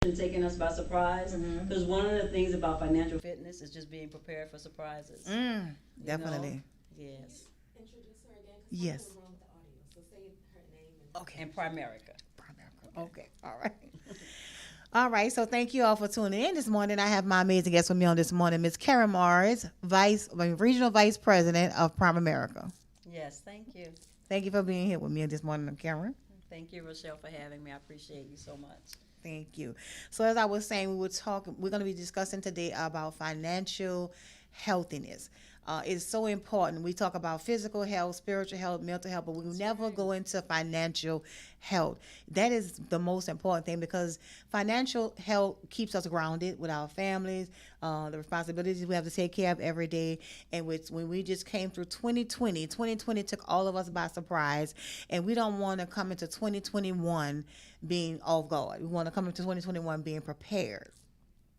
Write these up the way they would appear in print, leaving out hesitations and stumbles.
been taking us by surprise. Because Mm-hmm. one of the things about financial fitness is just being prepared for surprises. Definitely. Yes. Introduce her again, 'cause Yes. something was wrong with the audio. So say her name and. Okay. And Primerica. Okay. All right. All right. So thank you all for tuning in this morning. I have my amazing guest with me on this morning, Miss Karen Morris, Regional Vice President of Primerica. Yes, thank you. Thank you for being here with me this morning, Karen. Thank you, Rochelle, for having me. I appreciate you so much. Thank you. So as I was saying, we're going to be discussing today about financial healthiness. It's so important. We talk about physical health, spiritual health, mental health, but we never go into financial health. That is the most important thing because financial health keeps us grounded with our families, the responsibilities we have to take care of every day. And when we just came through 2020 took all of us by surprise, and we don't want to come into 2021 being off guard. We want to come into 2021 being prepared.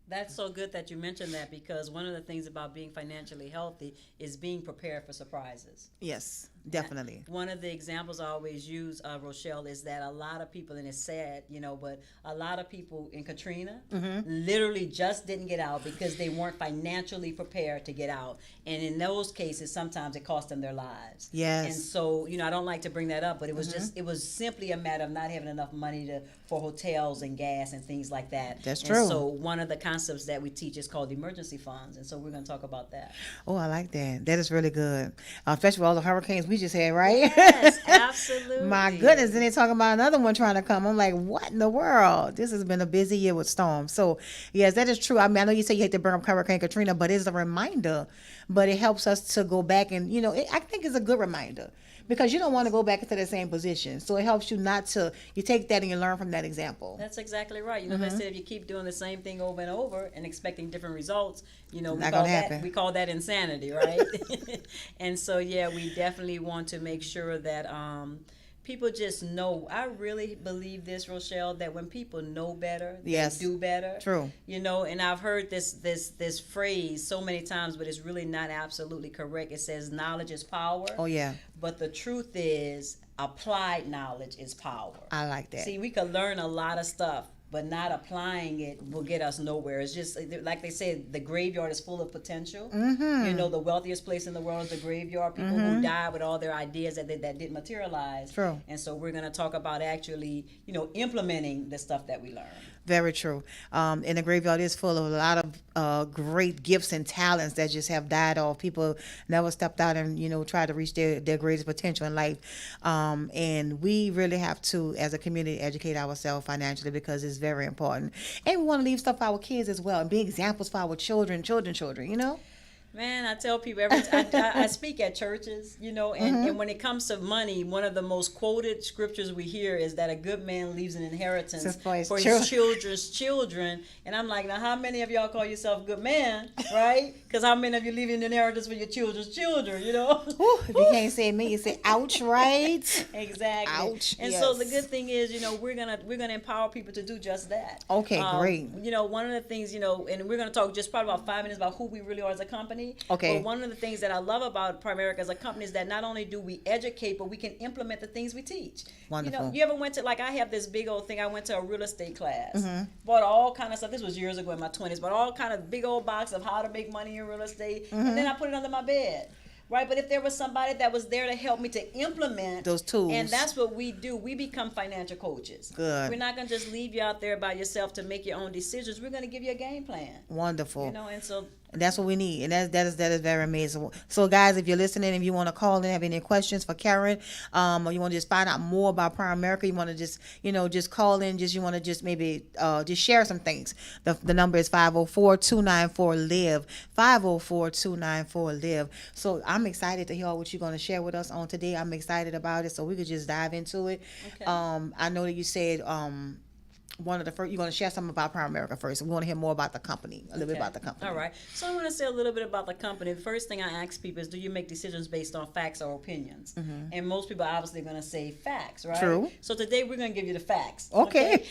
That's so good that you mentioned that because one of the things about being financially healthy is being prepared for surprises. Yes, definitely. One of the examples I always use, Rochelle, is that a lot of people, and it's sad, but a lot of people in Katrina literally just didn't get out because they weren't financially prepared to get out. And in those cases, sometimes it cost them their lives. Yes. And so, I don't like to bring that up, but it was it was simply a matter of not having enough money for hotels and gas and things like that. That's and true. So one of the concepts that we teach is called emergency funds. And so we're going to talk about that. Oh, I like that. That is really good. Especially with all the hurricanes we just had, right? Yes, absolutely. My goodness. Then they're talking about another one trying to come. I'm like, what in the world? This has been a busy year with storms. So, yes, that is true. I mean, I know you say you hate to bring up Hurricane Katrina, but it's a reminder. But it helps us to go back and, I think it's a good reminder. Because you don't want to go back into the same position. So it helps you not to, you take that and you learn from that example. That's exactly right. They said if you keep doing the same thing over and over and expecting different results, we call that insanity, right? And so, we definitely want to make sure that people just know. I really believe this, Rochelle, that when people know better, they do better. True. And I've heard this phrase so many times, but it's really not absolutely correct. It says knowledge is power. Oh, yeah. But the truth is applied knowledge is power. I like that. See, we could learn a lot of stuff, but not applying it will get us nowhere. It's just like they said, the graveyard is full of potential. The wealthiest place in the world is the graveyard. People who died with all their ideas that didn't materialize. True. And so we're going to talk about actually, implementing the stuff that we learned. Very true. And the graveyard is full of a lot of great gifts and talents that just have died off. People never stepped out and, tried to reach their greatest potential in life. And we really have to, as a community, educate ourselves financially because it's very important. And we want to leave stuff for our kids as well and be examples for our children. Man, I tell people every time I speak at churches, and when it comes to money, one of the most quoted scriptures we hear is that a good man leaves an inheritance for his children's children. And I'm like, now how many of y'all call yourself good man, right? Because how many of you leave an inheritance for your children's children, Ooh, if you can't say me, you say ouch, right? Exactly. Ouch. And so the good thing is, we're gonna empower people to do just that. Okay, great. One of the things, and we're gonna talk just probably about 5 minutes about who we really are as a company. Okay. But one of the things that I love about Primerica as a company is that not only do we educate, but we can implement the things we teach. Wonderful. You ever went to, I have this big old thing. I went to a real estate class. Bought all kind of stuff. This was years ago in my 20s. But all kind of big old box of how to make money in real estate. And then I put it under my bed. Right, but if there was somebody that was there to help me to implement those tools, and that's what we do, we become financial coaches. Good. We're not going to just leave you out there by yourself to make your own decisions. We're going to give you a game plan. Wonderful. And so that's what we need, and that is very amazing. So, guys, if you're listening, if you want to call and have any questions for Karen, or you want to just find out more about Primerica, you want to just call in, you want to just maybe just share some things. The number is 504-294-LIVE, 504-294-LIVE. So I'm excited to hear what you're going to share with us on today. I'm excited about it, so we could just dive into it. Okay. I know that you said one of the first, you're going to share something about Primerica first. We want to hear more about the company, a little bit about the company. All right. So I want to say a little bit about the company. The first thing I ask people is, do you make decisions based on facts or opinions? And most people are obviously going to say facts, right? True. So today we're going to give you the facts. Okay.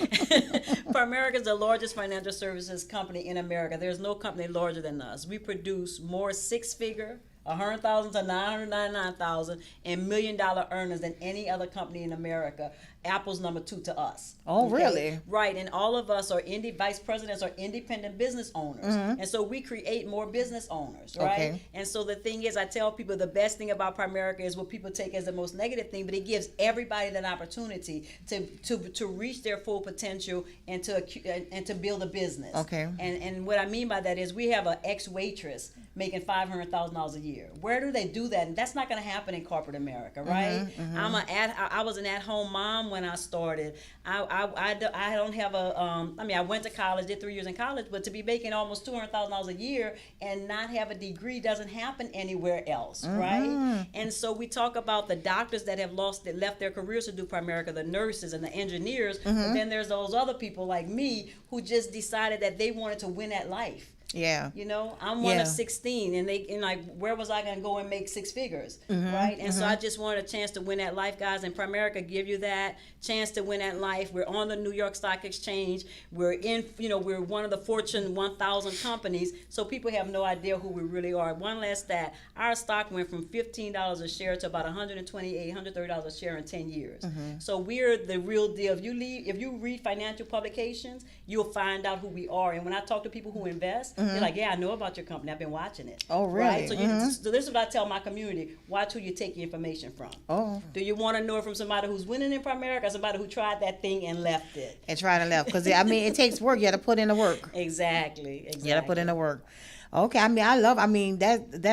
Primerica is the largest financial services company in America. There's no company larger than us. We produce more six-figure $100,000 to $999,000, and $1 million earners than any other company in America. Apple's number 2 to us. Oh, really? Right, and all of us are vice presidents are independent business owners, and so we create more business owners, right? Okay. And so the thing is, I tell people the best thing about Primerica is what people take as the most negative thing, but it gives everybody that opportunity to reach their full potential and to build a business. Okay. And what I mean by that is we have an ex-waitress making $500,000 a year. Where do they do that? And that's not going to happen in corporate America, right? I was an at-home mom when I started. I don't have I went to college, did 3 years in college, but to be making almost $200,000 a year and not have a degree doesn't happen anywhere else, right? And so we talk about the doctors that have left their careers to do Primerica, the nurses and the engineers, but then there's those other people like me who just decided that they wanted to win at life. Yeah. You know, I'm one of 16, and like, where was I going to go and make six figures, right? And so I just wanted a chance to win at life, guys, and Primerica give you that chance to win at life. We're on the New York Stock Exchange. We're we're one of the Fortune 1000 companies, so people have no idea who we really are. One last stat, our stock went from $15 a share to about $128, $130 a share in 10 years. So we're the real deal. If you read financial publications, you'll find out who we are. And when I talk to people who invest, they're like, yeah, I know about your company. I've been watching it. Oh, really? Right? So this is what I tell my community. Watch who you take your information from. Oh. Do you want to know it from somebody who's winning in Primerica or somebody who tried that thing and left it? And tried and left. Because, it takes work. You got to put in the work. Exactly. You got to put in the work. Okay, that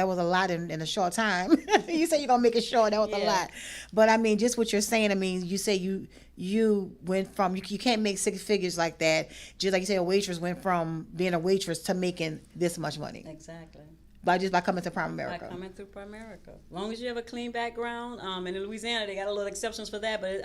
was a lot in a short time. You say you're gonna make it short. That was a lot, but just what you're saying. You say you went from you can't make six figures like that. Just like you say, a waitress went from being a waitress to making this much money. Exactly. By coming to Primerica. By coming through Primerica. As long as you have a clean background, and in Louisiana they got a little exceptions for that, but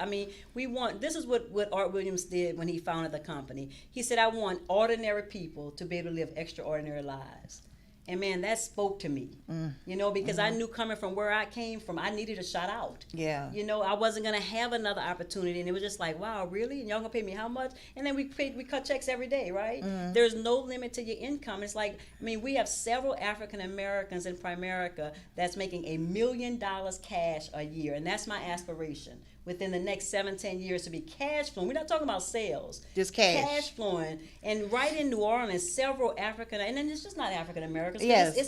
this is what Art Williams did when he founded the company. He said, I want ordinary people to be able to live extraordinary lives. And man, that spoke to me, because I knew coming from where I came from, I needed a shot out. Yeah. I wasn't going to have another opportunity. And it was just like, wow, really? And y'all going to pay me how much? And then we cut checks every day, right? There's no limit to your income. It's like, we have several African Americans in Primerica that's making $1 million cash a year. And that's my aspiration. Within the next 7-10 years to be cash flowing. We're not talking about sales. Just cash. Cash flowing. And right in New Orleans, several African, and then it's just not African Americans. Yes.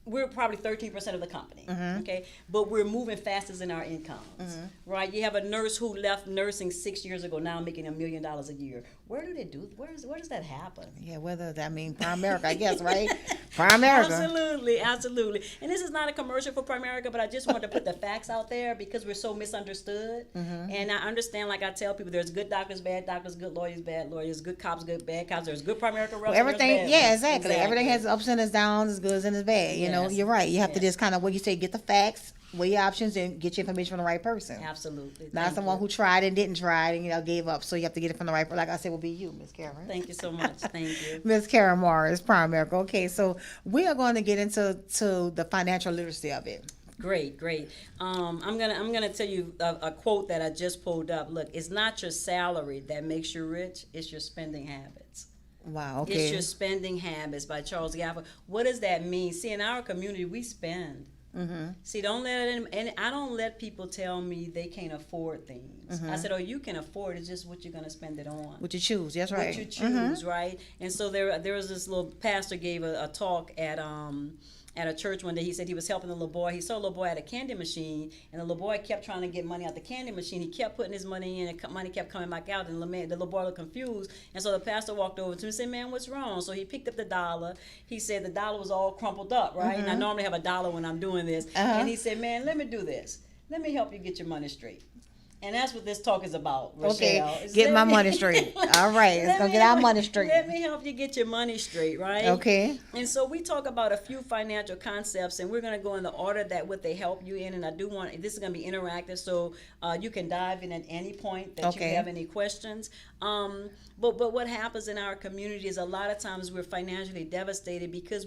We're probably 13% of the company, okay? But we're moving fastest in our incomes, right? You have a nurse who left nursing 6 years ago, now making $1 million a year. Where do they do? Where does that happen? Yeah, Primerica, I guess, right? Primerica. Absolutely. And this is not a commercial for Primerica, but I just wanted to put the facts out there because we're so misunderstood. And I understand, like I tell people, there's good doctors, bad doctors, good lawyers, bad lawyers, good cops, good bad cops. There's good Primerica reps. Everything, exactly. Everything has ups and its downs, as good and as bad. You're right. You have to just kind of, what you say, get the facts, weigh your options, and get your information from the right person. Absolutely. Not someone who tried and didn't try and gave up. So you have to get it from the right person. Like I said, will be you, Miss Karen. Thank you so much. Thank you. Miss Karen Morris, Primerica. Okay, so we are going to get into the financial literacy of it. Great. I'm gonna tell you a quote that I just pulled up. Look, it's not your salary that makes you rich; it's your spending habits. Wow, okay. It's Your Spending Habits by Charles Gaffer. What does that mean? See, in our community, we spend. See, and I don't let people tell me they can't afford things. I said, you can afford it, it's just what you're going to spend it on. What you choose, that's right. What you choose, right? And so there was this little pastor gave a talk at a church one day. He said he was helping a little boy. He saw a little boy at a candy machine, and the little boy kept trying to get money out the candy machine. He kept putting his money in, and money kept coming back out, and the little boy looked confused. And so the pastor walked over to him and said, man, what's wrong? So he picked up the dollar. He said the dollar was all crumpled up, right? And I normally have a dollar when I'm doing this. And he said, man, let me do this. Let me help you get your money straight. And that's what this talk is about, Rochelle. Okay, get my money straight. All right, let's go get our money straight. Let me help you get your money straight, right? Okay. And so we talk about a few financial concepts, and we're going to go in the order that what they help you in. And I do want, this is going to be interactive, so you can dive in at any point that you have any questions. But what happens in our community is a lot of times we're financially devastated because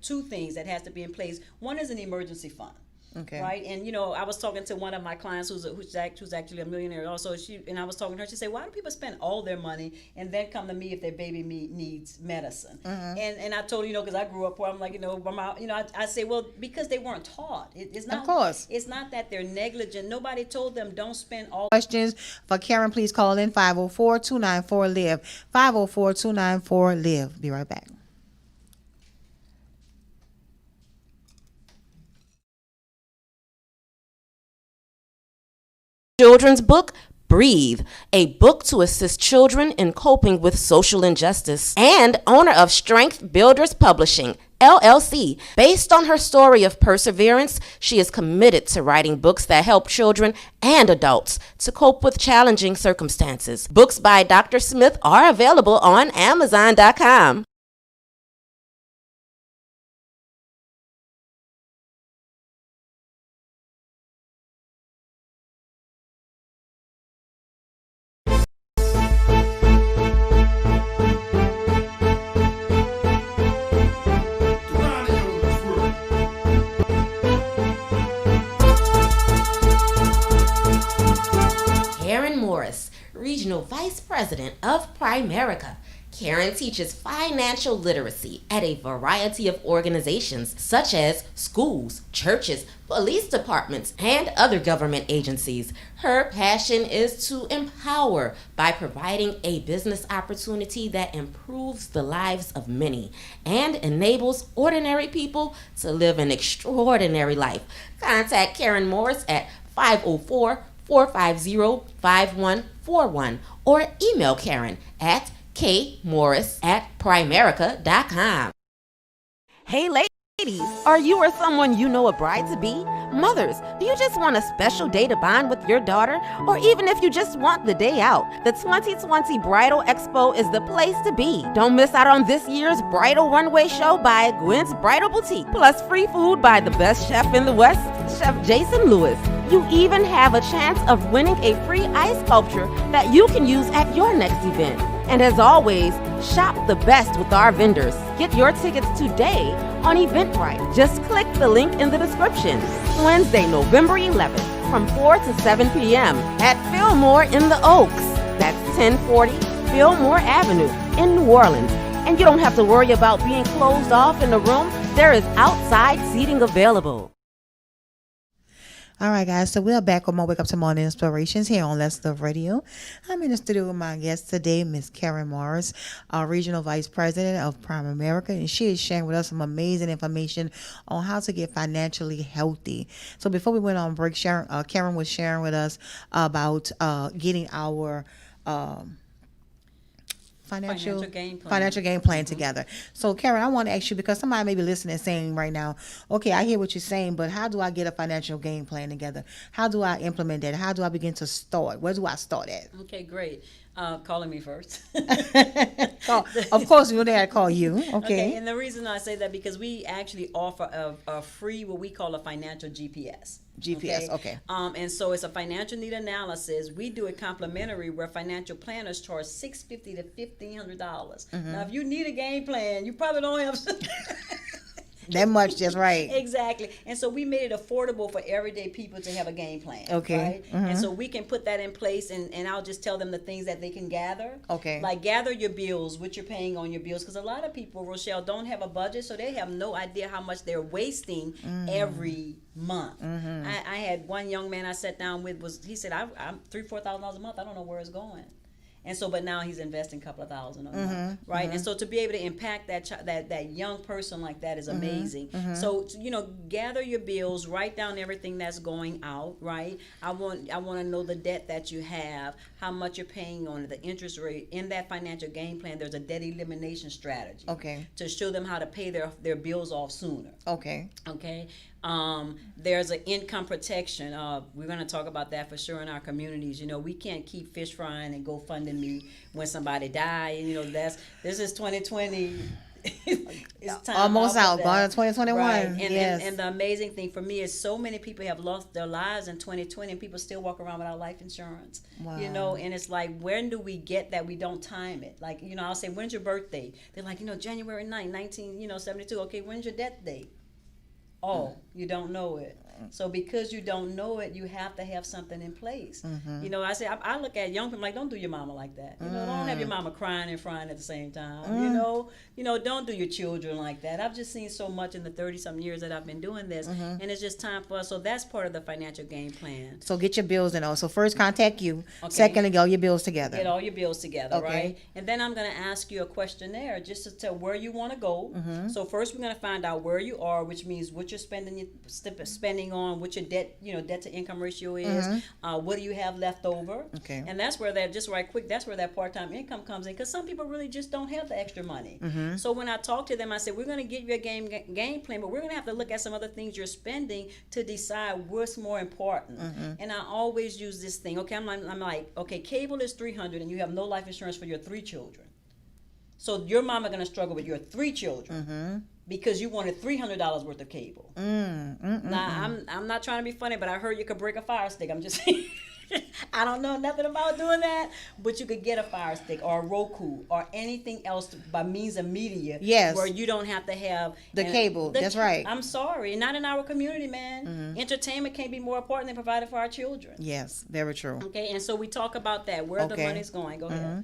two things that has to be in place. One is an emergency fund. Okay. Right, and I was talking to one of my clients who's actually a millionaire also. I was talking to her. She said, "Why do people spend all their money and then come to me if their baby needs medicine?" And I told her, because I grew up poor. I'm like, I say, well, because they weren't taught. It's not. Of course. It's not that they're negligent. Nobody told them don't spend all. Questions for Karen, please call in 504-294-LIVE. 504-294-LIVE. Be right back. Children's book, Breathe, a book to assist children in coping with social injustice, and owner of Strength Builders Publishing, LLC. Based on her story of perseverance, she is committed to writing books that help children and adults to cope with challenging circumstances. Books by Dr. Smith are available on Amazon.com. Karen Morris, Regional Vice President of Primerica. Karen teaches financial literacy at a variety of organizations such as schools, churches, police departments, and other government agencies. Her passion is to empower by providing a business opportunity that improves the lives of many and enables ordinary people to live an extraordinary life. Contact Karen Morris at 504-450-5141 or email Karen at kmorris@primerica.com. Hey ladies, are you or someone you know a bride-to-be? Mothers, do you just want a special day to bond with your daughter? Or even if you just want the day out, the 2020 Bridal Expo is the place to be. Don't miss out on this year's Bridal Runway Show by Gwen's Bridal Boutique, plus free food by the best chef in the West, Chef Jason Lewis. You even have a chance of winning a free ice sculpture that you can use at your next event. And as always, shop the best with our vendors. Get your tickets today on Eventbrite. Just click the link in the description. Wednesday, November 11th from 4 to 7 p.m. at Fillmore in the Oaks. That's 1040 Fillmore Avenue in New Orleans. And you don't have to worry about being closed off in the room. There is outside seating available. All right, guys, so we're back with more Wake Up to Morning Inspirations here on Let's Love Radio. I'm in the studio with my guest today, Miss Karen Morris, our Regional Vice President of Primerica, and she is sharing with us some amazing information on how to get financially healthy. So before we went on break, Karen was sharing with us about getting our financial game plan together. So Karen, I want to ask you, because somebody may be listening and saying right now, okay, I hear what you're saying, but how do I get a financial game plan together? How do I implement that? How do I begin to start? Where do I start at? Okay, great. Calling me first. Of course, we gotta call you. Okay. And the reason I say that, because we actually offer a free, what we call a financial GPS. Okay. And so it's a financial need analysis. We do it complimentary, where financial planners charge $650 to $1,500. Now, if you need a game plan, you probably don't have that much, just right. Exactly. And so we made it affordable for everyday people to have a game plan. Okay. Right? And so we can put that in place, and I'll just tell them the things that they can gather. Okay. Like gather your bills, what you're paying on your bills, because a lot of people, Rochelle, don't have a budget, so they have no idea how much they're wasting every month. I had one young man I sat down with, he said, I'm $3,000-$4,000 a month. I don't know where it's going. And so, but now he's investing a couple of thousand a month, right? And so to be able to impact that young person like that is amazing. So, gather your bills, write down everything that's going out, right? I want to know the debt that you have, how much you're paying on it, the interest rate. In that financial game plan, there's a debt elimination strategy. Okay. To show them how to pay their bills off sooner. Okay. Okay. There's an income protection. We're going to talk about that for sure in our communities. We can't keep fish frying and GoFundMe when somebody died. This is 2020. It's time almost out. Going to 2021. Right. Yes. And the amazing thing for me is so many people have lost their lives in 2020, and people still walk around without life insurance. Wow. And it's like, when do we get that we don't time it? Like, I'll say, when's your birthday? They're like, January 9th, 1972. Okay, when's your death date? Oh, you don't know it. So because you don't know it, you have to have something in place. You know, I look at young people like, don't do your mama like that. You know, don't have your mama crying and frying at the same time. You know, don't do your children like that. I've just seen so much in the 30-something years that I've been doing this, and it's just time for us. So that's part of the financial game plan. So get your bills in order. So first contact you. Okay. Secondly, get all your bills together. Get all your bills together, right? And then I'm going to ask you a questionnaire just to tell where you want to go. So first we're going to find out where you are, which means what you're spending on, what your debt to income ratio is, what do you have left over. Okay. And that's where that's where that part-time income comes in, because some people really just don't have the extra money. So when I talk to them, I say, we're going to get you a game plan, but we're going to have to look at some other things you're spending to decide what's more important. And I always use this thing. Okay, I'm like, okay, cable is $300 and you have no life insurance for your 3 children. So your mama going to struggle with your 3 children because you wanted $300 worth of cable. Now, I'm not trying to be funny, but I heard you could break a fire stick. I'm just saying. I don't know nothing about doing that, but you could get a Fire Stick or a Roku or anything else by means of media. Yes. Where you don't have to have the cable. That's right. I'm sorry, not in our community, man. Entertainment can't be more important than providing for our children. Yes, very true. Okay, and so we talk about that, where the money's going. Go ahead.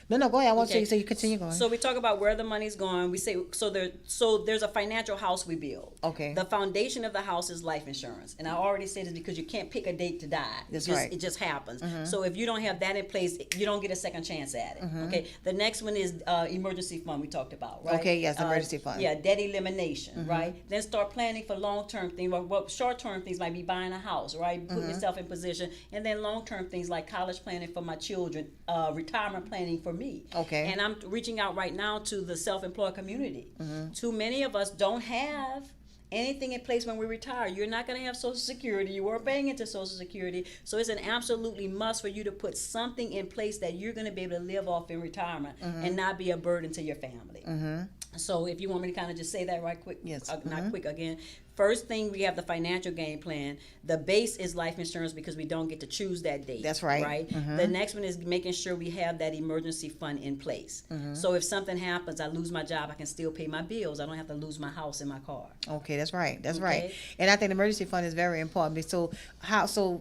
No, go ahead. I want you to continue going. So we talk about where the money's going. We say so there's a financial house we build. Okay. The foundation of the house is life insurance, and I already said this because you can't pick a date to die. That's right. It just happens. So if you don't have that in place, you don't get a second chance at it. Okay. The next one is emergency fund we talked about, right? Okay. Yes, emergency fund. Yeah, debt elimination, right? Then start planning for long-term things. Well, short-term things might be buying a house, right? Putting yourself in position, and then long-term things like college planning for my children, retirement planning for me. Okay. And I'm reaching out right now to the self-employed community. Too many of us don't have anything in place when we retire. You're not going to have Social Security. You weren't paying into Social Security. So it's an absolutely must for you to put something in place that you're going to be able to live off in retirement and not be a burden to your family. So if you want me to kind of just say that right quick, not quick again. First thing, we have the financial game plan. The base is life insurance because we don't get to choose that date. That's right. Right. The next one is making sure we have that emergency fund in place. So if something happens, I lose my job, I can still pay my bills. I don't have to lose my house and my car. Okay, that's right. That's right. And I think the emergency fund is very important. So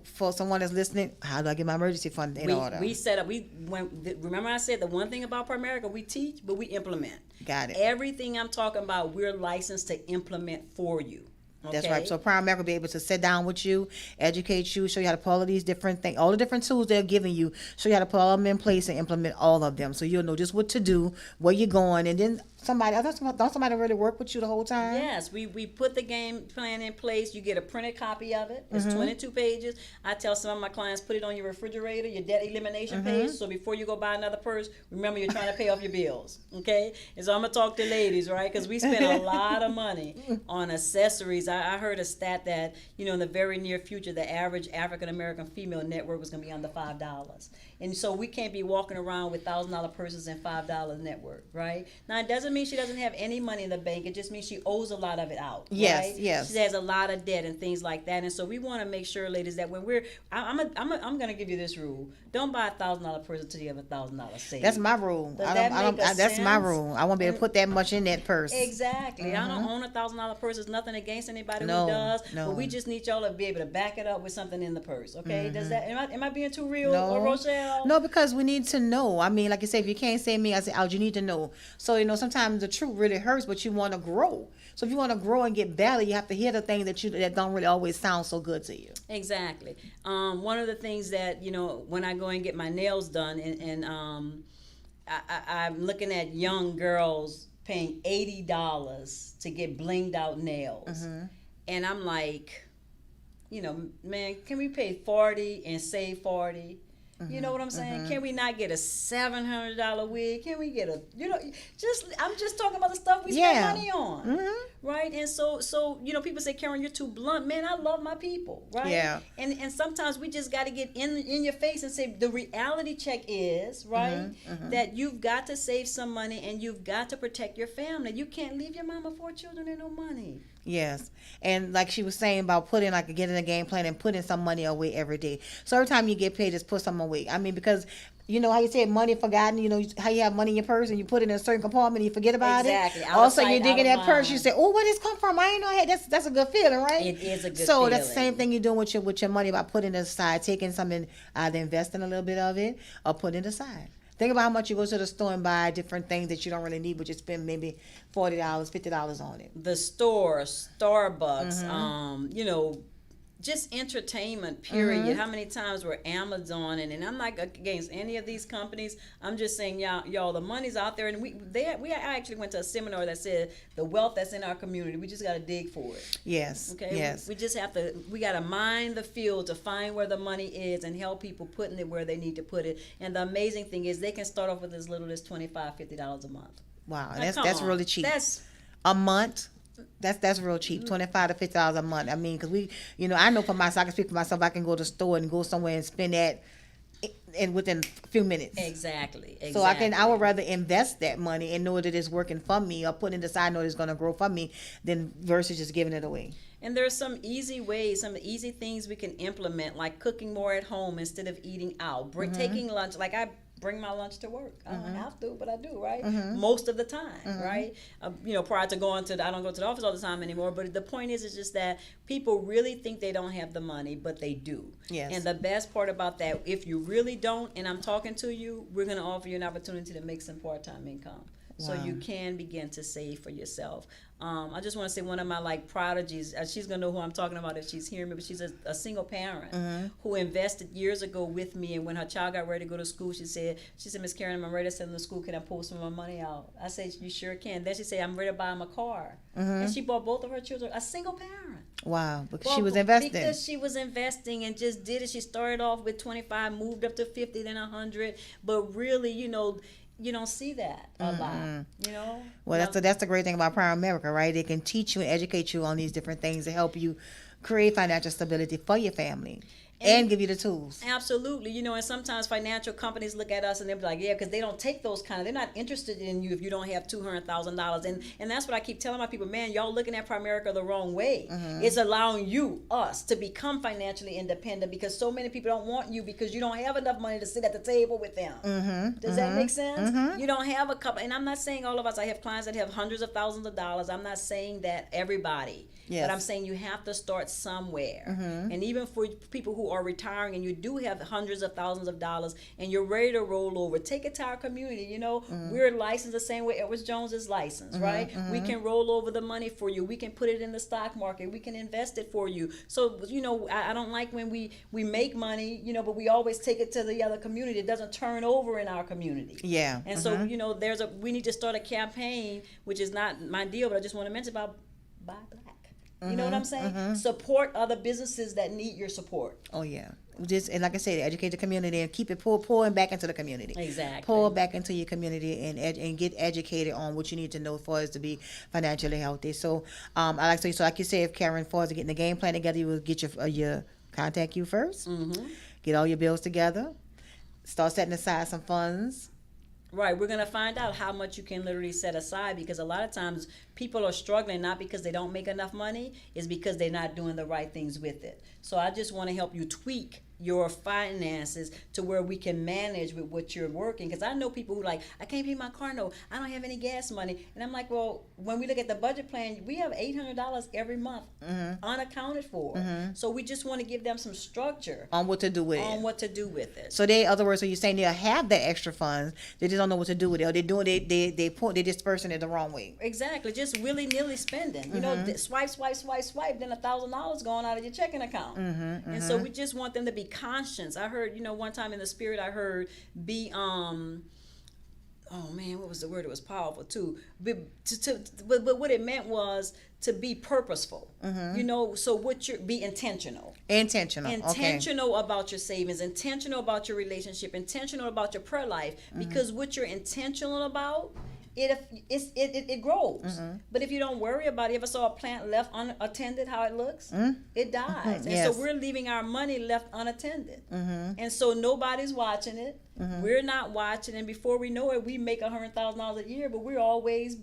for someone that's listening, how do I get my emergency fund in order? We set up. Remember I said the one thing about Primerica, we teach, but we implement. Got it. Everything I'm talking about, we're licensed to implement for you. Okay. That's right. So Primerica will be able to sit down with you, educate you, show you how to put all of these different things, all the different tools they're giving you, show you how to put all of them in place and implement all of them. So you'll know just what to do, where you're going, and then don't somebody really work with you the whole time? Yes, we put the game plan in place. You get a printed copy of it. It's 22 pages. I tell some of my clients, put it on your refrigerator, your debt elimination page. So before you go buy another purse, remember you're trying to pay off your bills. Okay? And so I'm going to talk to ladies, right? Because we spend a lot of money on accessories. I heard a stat that, in the very near future, the average African-American female net worth was going to be under $5. And so we can't be walking around with $1,000 purses and $5 net worth, right? Now, it doesn't mean she doesn't have any money in the bank. It just means she owes a lot of it out. Yes, right? yes. She has a lot of debt and things like that. And so we want to make sure, ladies, that when I'm going to give you this rule. Don't buy a $1,000 purse until you have $1,000 saved. That's my rule. That's my rule. I won't be able to put that much in that purse. Exactly. I don't own a $1,000 purse. There's nothing against anybody who does. No. But we just need y'all to be able to back it up with something in the purse. Okay? Does that? Am I being too real, or Rochelle? No, because we need to know. I mean, like you say, if you can't say me, I say, you need to know. So sometimes the truth really hurts, but you want to grow. So if you want to grow and get better, you have to hear the things that don't really always sound so good to you. Exactly. One of the things that when I go and get my nails done, and I'm looking at young girls paying $80 to get blinged out nails, and I'm like, man, can we pay $40 and save $40? You know what I'm saying? Can we not get a $700 wig? Can we get I'm just talking about the stuff we spend money on, right? And so people say, Karen, you're too blunt. Man, I love my people, right? Yeah. And sometimes we just got to get in your face and say the reality check is, right, that you've got to save some money and you've got to protect your family. You can't leave your mama 4 children and no money. Yes. And like she was saying about putting, like, getting a game plan and putting some money away every day. So every time you get paid, just put some away. I mean, because you know how you said money forgotten, you know how you have money in your purse and you put it in a certain compartment and you forget about Exactly. it. Out of Also, sight, you dig in out that of purse, you mind. say, "Oh, where did this come from? I ain't know I had." That's a good feeling, right? It is a good So feeling. that's the same thing you're doing with your money, by putting it aside, taking something, either investing a little bit of it or putting it aside. Think about how much you go to the store and buy different things that you don't really need, but you spend maybe $40, $50 on it. The store, Starbucks, Mm-hmm. you know, just entertainment, period. How many times were Amazon, and I'm not against any of these companies. I'm just saying, y'all, the money's out there, and I actually went to a seminar that said the wealth that's in our community, we just got to dig for it. Yes. Okay. Yes. We just have to. We got to mine the field to find where the money is and help people putting it where they need to put it. And the amazing thing is, they can start off with as little as $25, $50 a month. Wow. Now, That's come really on. cheap. That's A month. That's real cheap, $25 to $50 a month. I mean, because I know for myself, I can speak for myself. I can go to the store and go somewhere and spend that, in within a few minutes. exactly. So I would rather invest that money and know that it's working for me, or putting it aside, know it's going to grow for me, than versus just giving it away. And there's some easy ways, some easy things we can implement, like cooking more at home instead of eating out. Taking lunch, like I bring my lunch to work. I don't have to, but I do, right? Most of the time, right? Prior to I don't go to the office all the time anymore. But the point is just that people really think they don't have the money, but they do. Yes. And the best part about that, if you really don't, and I'm talking to you, we're going to offer you an opportunity to make some part-time income. So Wow. you can begin to save for yourself. I just want to say one of my prodigies, she's going to know who I'm talking about if she's hearing me, but she's a single parent who invested years ago with me. And when her child got ready to go to school, she said, Miss Karen, I'm ready to send them to school. Can I pull some of my money out? I said, you sure can. Then she said, I'm ready to buy them a car. And she bought both of her children, a single parent. Wow, because she was investing. Because she was investing and just did it. She started off with 25, moved up to 50, then 100. But really, you don't see that a lot, Well, that's the great thing about Primerica, right? They can teach you and educate you on these different things to help you create financial stability for your family and give you the tools. Absolutely. And sometimes financial companies look at us and they're like, yeah, because they don't take those they're not interested in you if you don't have $200,000. And that's what I keep telling my people, man, y'all looking at Primerica the wrong way. It's allowing us to become financially independent, because so many people don't want you because you don't have enough money to sit at the table with them. Does that make sense? You don't have a couple, and I'm not saying all of us, I have clients that have hundreds of thousands of dollars. I'm not saying that everybody. Yes. But I'm saying you have to start somewhere. And even for people who are retiring and you do have hundreds of thousands of dollars and you're ready to roll over, take it to our community. We're licensed the same way Edwards Jones is licensed, right? We can roll over the money for you. We can put it in the stock market. We can invest it for you. So, I don't like when we make money, but we always take it to the other community. It doesn't turn over in our community. Yeah. And so, we need to start a campaign, which is not my deal, but I just want to mention about Buy Black. You know what I'm saying? Support other businesses that need your support. Oh yeah. And like I said, educate the community and keep it pouring back into the community. Exactly. Pour back into your community and get educated on what you need to know for us to be financially healthy. So I like to say, so like you said, if Karen, for us to getting the game plan together, you will get your contact you first. Get all your bills together. Start setting aside some funds. Right, we're going to find out how much you can literally set aside, because a lot of times people are struggling not because they don't make enough money, it's because they're not doing the right things with it. So I just want to help you tweak your finances to where we can manage with what you're working. Because I know people who I can't pay my car note, I don't have any gas money. And I'm like, well, when we look at the budget plan, we have $800 every month unaccounted for. So we just want to give them some structure on what to do with it. So in other words, so you're saying they'll have the extra funds, they just don't know what to do with it, or they're dispersing it the wrong way. Exactly, just willy-nilly spending. Swipe, then $1,000 going out of your checking account. And so we just want them to be conscious. I heard, one time in the spirit, I heard be oh man, what was the word? It was powerful too. But what it meant was to be purposeful. So be intentional. Intentional about your savings, intentional about your relationship, intentional about your prayer life. Because what you're intentional about, it grows. But if you don't worry about it, you ever saw a plant left unattended, how it looks? It dies. And so we're leaving our money left unattended. And so nobody's watching it. We're not watching. And before we know it, we make $100,000 a year, but we're always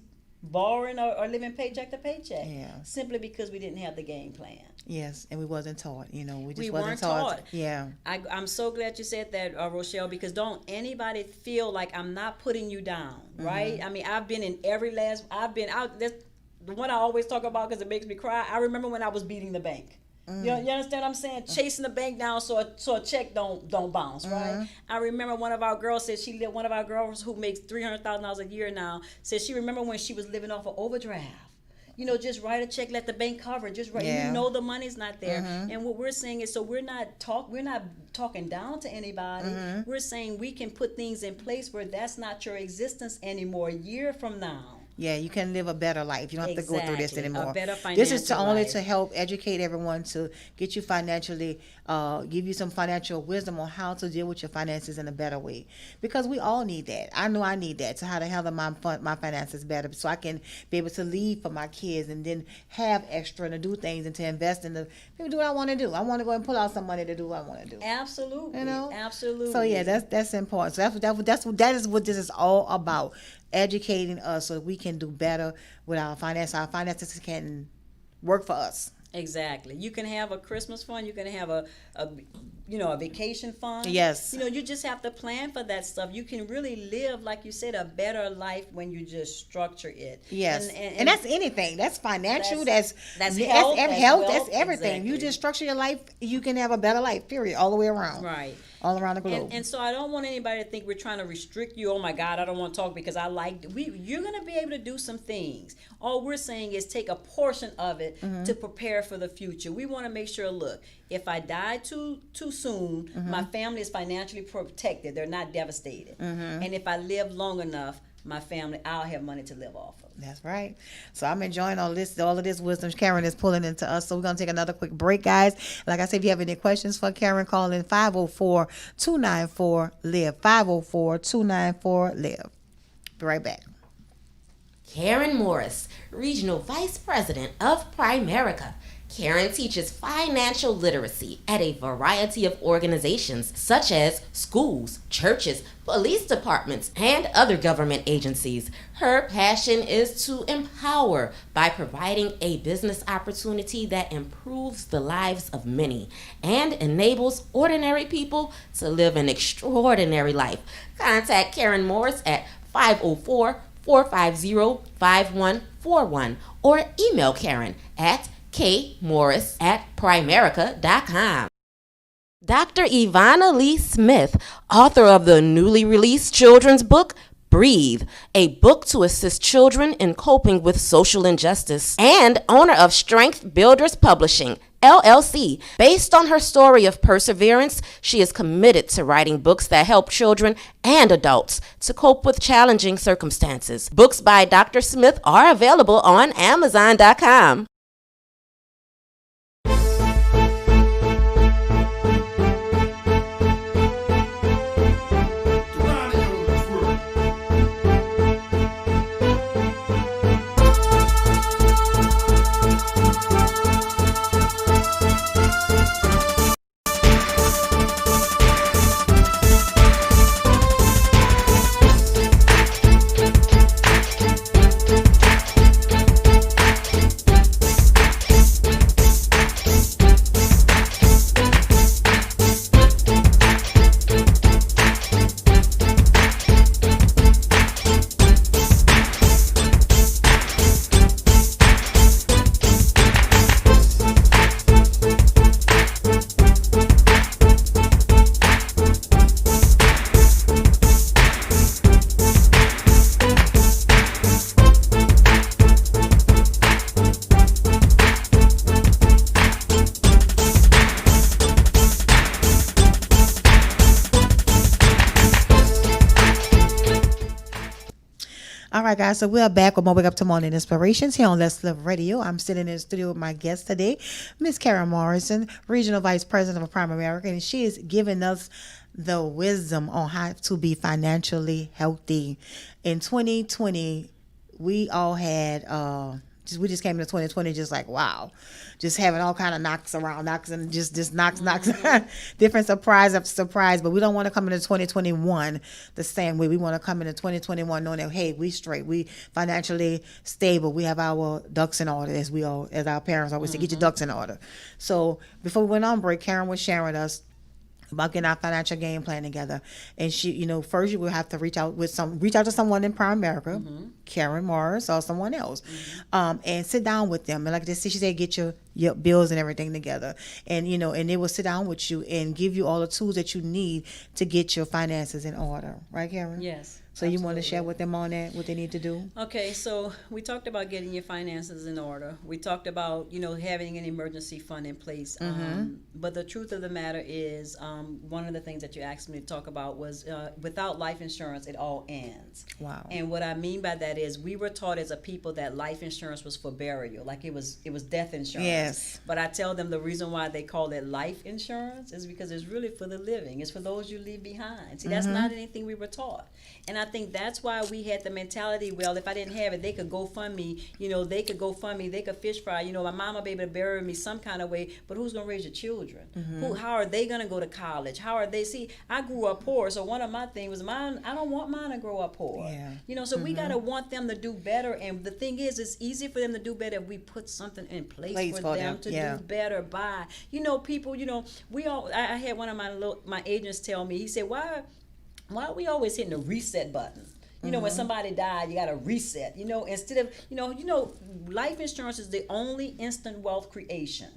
borrowing or living paycheck to paycheck. Yeah. Simply because we didn't have the game plan. Yes, and we wasn't taught. We just We wasn't weren't taught. taught. Yeah. I'm so glad you said that, Rochelle, because don't anybody feel like I'm not putting you down, right? I mean, I've been in I've been out. That's the one I always talk about because it makes me cry. I remember when I was beating the bank. You understand what I'm saying? Chasing the bank down so a check don't bounce, right? I remember one of our girls said one of our girls who makes $300,000 a year now said she remember when she was living off of overdraft. Just write a check, let the bank cover. Just write. Yeah. The money's not there. And what we're saying is, so we're not talking down to anybody. We're saying we can put things in place where that's not your existence anymore a year from now. Yeah, you can live a better life. You don't have to go through this Exactly. anymore. A better This is financial only life. to help educate everyone, to get you financially, give you some financial wisdom on how to deal with your finances in a better way. Because we all need that. I know I need that, to how to handle my finances better, so I can be able to leave for my kids and then have extra and to do things and to invest in do what I want to do. I want to go and pull out some money to do what I want to do. Absolutely. Absolutely. So yeah, that's important. So that is what this is all about. Educating us so that we can do better with our finances. Our finances can work for us. Exactly. You can have a Christmas fund. You can have a vacation fund. Yes. You just have to plan for that stuff. You can really live, like you said, a better life when you just structure it. Yes. And that's anything. That's financial. That's health. That's health. That's everything. Exactly. You just structure your life, you can have a better life, period, all the way around. Right. All around the globe. And so I don't want anybody to think we're trying to restrict you. Oh my God, I don't want to talk because you're going to be able to do some things. All we're saying is take a portion of it to prepare for the future. We want to make sure, look, if I die too soon, my family is financially protected. They're not devastated. And if I live long enough, my family, I'll have money to live off of. That's right. So I'm enjoying all of this wisdom Karen is pulling into us. So we're going to take another quick break, guys. Like I said, if you have any questions for Karen, call in 504-294-LIVE. 504-294-LIVE. Be right back. Karen Morris, Regional Vice President of Primerica. Karen teaches financial literacy at a variety of organizations such as schools, churches, police departments, and other government agencies. Her passion is to empower by providing a business opportunity that improves the lives of many and enables ordinary people to live an extraordinary life. Contact Karen Morris at 504-450-5141 or email Karen at kmorris@primerica.com. Dr. Ivana Lee Smith, author of the newly released children's book, Breathe, a book to assist children in coping with social injustice, and owner of Strength Builders Publishing, LLC. Based on her story of perseverance, she is committed to writing books that help children and adults to cope with challenging circumstances. Books by Dr. Smith are available on Amazon.com. All right, guys, so we're back with more Wake Up to Morning Inspirations here on Let's Live Radio. I'm sitting in the studio with my guest today, Miss Karen Morrison, Regional Vice President of Primerica, and she is giving us the wisdom on how to be financially healthy. In 2020, we all had we just came into 2020 just like, wow, just having all kind of knocks and just knocks, different surprise. But we don't want to come into 2021 the same way. We want to come into 2021 knowing that, hey, we straight, we financially stable, we have our ducks in order, as our parents always say, get your ducks in order. So before we went on break, Karen was sharing us about getting our financial game plan together. And she, first you will have to reach out to someone in Primerica, Karen Morris or someone else, and sit down with them. And like this, she said, get your bills and everything together. And, and they will sit down with you and give you all the tools that you need to get your finances in order. Right, Karen? Yes. So you want to share with them on that, what they need to do? Okay, so we talked about getting your finances in order. We talked about, having an emergency fund in place. But the truth of the matter is, one of the things that you asked me to talk about was without life insurance, it all ends. Wow. And what I mean by that is we were taught as a people that life insurance was for burial, like it was death insurance. Yes. But I tell them the reason why they call it life insurance is because it's really for the living. It's for those you leave behind. See, that's not anything we were taught. And I think that's why we had the mentality, well, if I didn't have it, they could GoFund me, they could GoFund me, they could fish fry, my mom will be able to bury me some kind of way, but who's going to raise your children? How are they going to go to college? How are they? See, I grew up poor, so one of my things was I don't want mine to grow up poor. Yeah. So we got to want them to do better, and the thing is, it's easy for them to do better if we put something in place for them to do better by. People, I had one of my agents tell me, he said, why are we always hitting the reset button? When somebody died, you got to reset. Instead of, life insurance is the only instant wealth creation,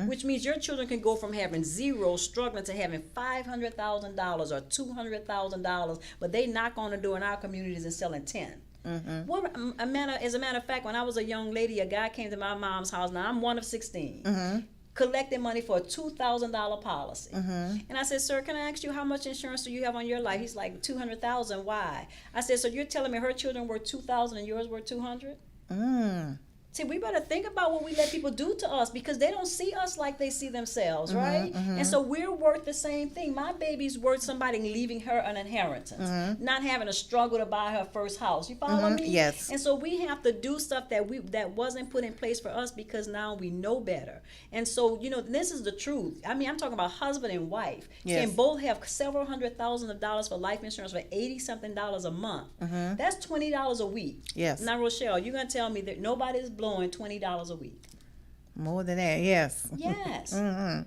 which means your children can go from having zero, struggling, to having $500,000 or $200,000, but they knock on the door in our communities and selling 10. As a matter of fact, when I was a young lady, a guy came to my mom's house. Now I'm one of 16. Collecting money for a $2,000 policy. And I said, sir, can I ask you how much insurance do you have on your life? He's like, $200,000. Why? I said, so you're telling me her children were $2,000 and yours were $200? See, we better think about what we let people do to us, because they don't see us like they see themselves, right? And so we're worth the same thing. My baby's worth somebody leaving her an inheritance, not having to struggle to buy her first house. You follow me? Yes. And so we have to do stuff that wasn't put in place for us, because now we know better. And so, this is the truth. I mean, I'm talking about husband and wife. Yes. Can both have several $100,000s for life insurance for $80-something a month. That's $20 a week. Yes. Now, Rochelle, you're going to tell me that nobody's blowing $20 a week. More than that, yes. Yes.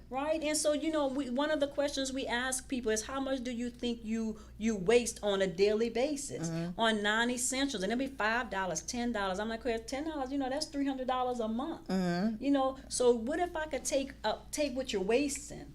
Right? And so, one of the questions we ask people is, how much do you think you waste on a daily basis on non-essentials? And it'll be $5, $10. I'm like, $10, that's $300 a month. So what if I could take what you're wasting,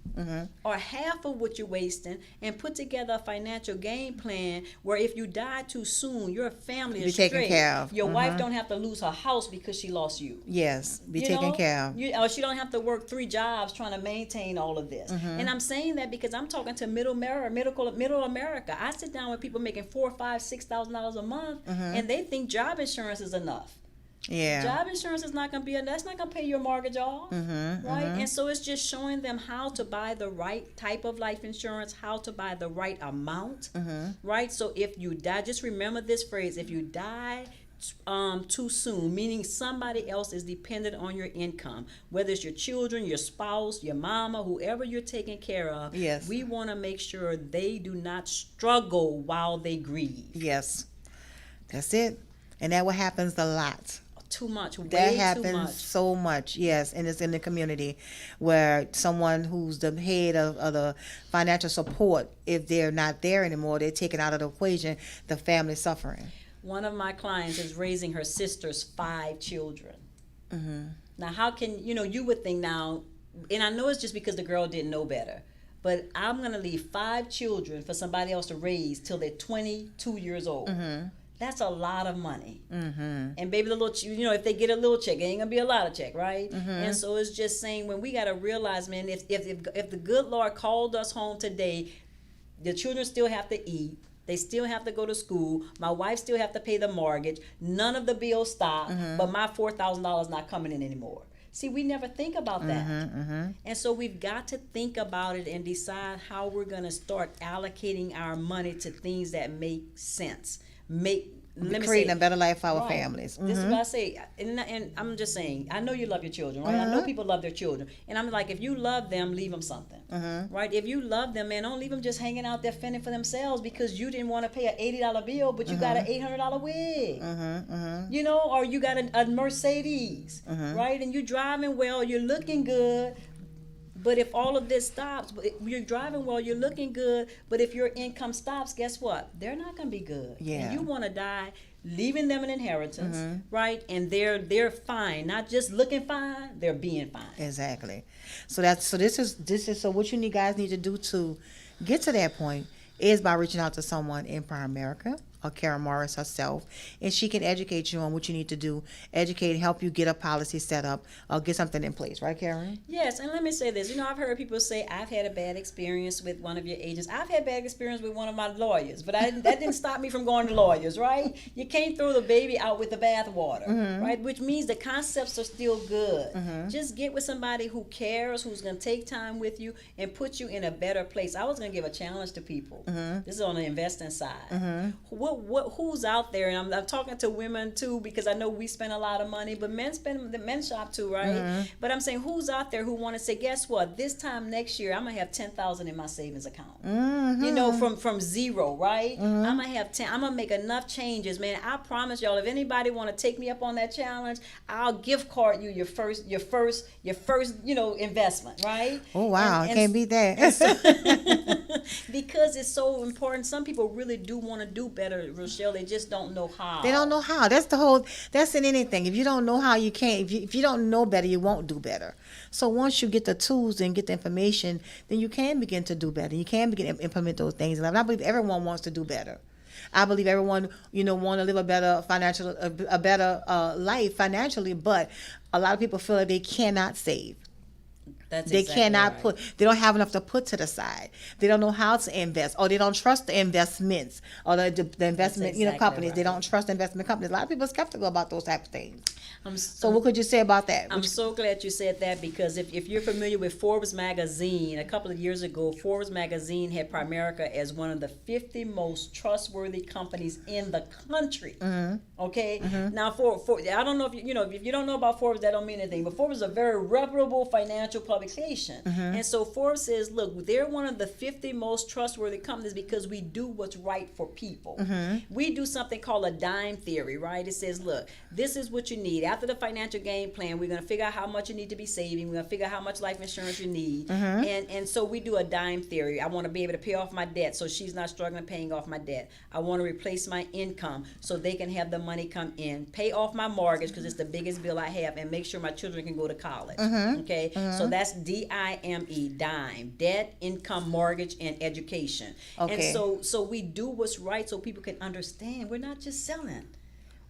or half of what you're wasting, and put together a financial game plan where if you die too soon, your family is taken straight. care of. Your wife don't have to lose her house because she lost you. Yes, be taken care of. Or she don't have to work 3 jobs trying to maintain all of this. And I'm saying that because I'm talking to middle America. I sit down with people making $4,000, $5,000, $6,000 a month, and they think job insurance is enough. Yeah. Job insurance is not going to be enough. That's not going to pay your mortgage off, right? And so it's just showing them how to buy the right type of life insurance, how to buy the right amount, right? So if you die, just remember this phrase: if you die too soon, meaning somebody else is dependent on your income, whether it's your children, your spouse, your mama, whoever you're taking care of. Yes. We want to make sure they do not struggle while they grieve. Yes, that's it. And that what happens a lot. Too much. That happens so much, yes, and it's in the community where someone who's the head of the financial support, if they're not there anymore, they're taken out of the equation, the family's suffering. One of my clients is raising her sister's 5 children. Now, how can, you would think now, and I know it's just because the girl didn't know better, but I'm going to leave 5 children for somebody else to raise till they're 22 years old. That's a lot of money. And baby, the little, if they get a little check, it ain't gonna be a lot of check, right? And so it's just saying, when we gotta realize, man, if the good Lord called us home today, the children still have to eat. They still have to go to school. My wife still have to pay the mortgage. None of the bills stop, but my $4,000 not coming in anymore. See, we never think about that. And so we've got to think about it and decide how we're going to start allocating our money to things that make sense. creating a better life for our right. families. This is what I say, and I'm just saying, I know you love your children, right? I know people love their children, and I'm like, if you love them, leave them something, right? If you love them, man, don't leave them just hanging out there fending for themselves because you didn't want to pay an $80 bill, but you got an $800 wig, you know, or you got a Mercedes, right? And you're driving well, you're looking good. But if all of this stops, you're driving well, you're looking good, but if your income stops, guess what? They're not going to be good. Yeah. And you want to die leaving them an inheritance, right? And they're fine, not just looking fine, they're being fine. Exactly. So this is so what you guys need to do to get to that point is by reaching out to someone in Primerica or Karen Morris herself, and she can educate you on what you need to do, help you get a policy set up, or get something in place, right, Karen? Yes, and let me say this. You know, I've heard people say, I've had a bad experience with one of your agents. I've had bad experience with one of my lawyers, but that didn't stop me from going to lawyers, right? You can't throw the baby out with the bathwater, right? Which means the concepts are still good. Just get with somebody who cares, who's going to take time with you and put you in a better place. I was going to give a challenge to people. This is on the investing side. Who's out there, and I'm talking to women too, because I know we spend a lot of money, but men shop too, right? But I'm saying, who's out there who want to say, guess what, this time next year I'm gonna have $10,000 in my savings account, you know, from zero, right? I'm gonna have I'm gonna make enough changes, man. I promise y'all, if anybody want to take me up on that challenge, I'll gift card you your first you know, investment, right? Oh wow, I can't beat that. Because it's so important. Some people really do want to do better, Rochelle. They just don't know how. They don't know how. That's in anything. If you don't know how, you can't. If you don't know better, you won't do better. So once you get the tools and get the information, then you can begin to do better. You can begin to implement those things. And I believe everyone wants to do better. I believe everyone, you know, want to live a better life financially, but a lot of people feel like they cannot save. They cannot put, they don't have enough to put to the side. They don't know how to invest, or they don't trust the investments or the investment, you know, companies. Right. They don't trust investment companies. A lot of people are skeptical about those type of things. So what could you say about that? I'm so glad you said that, because if you're familiar with Forbes magazine, a couple of years ago, Forbes magazine had Primerica as one of the 50 most trustworthy companies in the country. Okay? Now, for I don't know if if you don't know about Forbes, that don't mean anything, but Forbes is a very reputable financial publication. And so Forbes says, look, they're one of the 50 most trustworthy companies because we do what's right for people. We do something called a dime theory, right? It says, look, this is what you need. After the financial game plan, we're going to figure out how much you need to be saving. We're going to figure out how much life insurance you need. And so we do a dime theory. I want to be able to pay off my debt so she's not struggling paying off my debt. I want to replace my income so they can have the money come in. Pay off my mortgage because it's the biggest bill I have, and make sure my children can go to college. Okay? So that's DIME, dime, debt, income, mortgage, and education. Okay. And so we do what's right so people can understand. We're not just selling.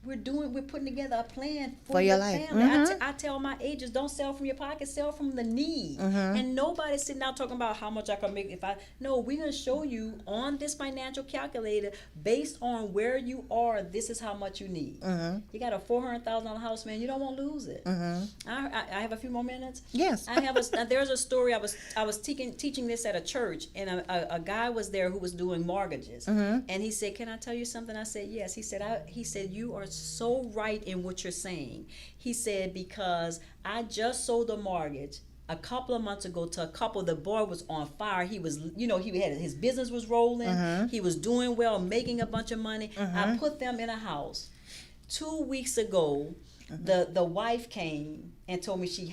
We're putting together a plan for your life. Family. I tell my agents, don't sell from your pocket, sell from the need. And nobody's sitting out talking about how much I can make no, we're going to show you on this financial calculator, based on where you are, this is how much you need. You got a $400,000 house, man, you don't want to lose it. I have a few more minutes. Yes. There's a story, I was teaching this at a church, and a guy was there who was doing mortgages. And he said, can I tell you something? I said, yes. He said, you are so right in what you're saying. He said, because I just sold a mortgage a couple of months ago to a couple. The boy was on fire. He was, his business was rolling. He was doing well, making a bunch of money. I put them in a house. 2 weeks ago, the wife came and told me she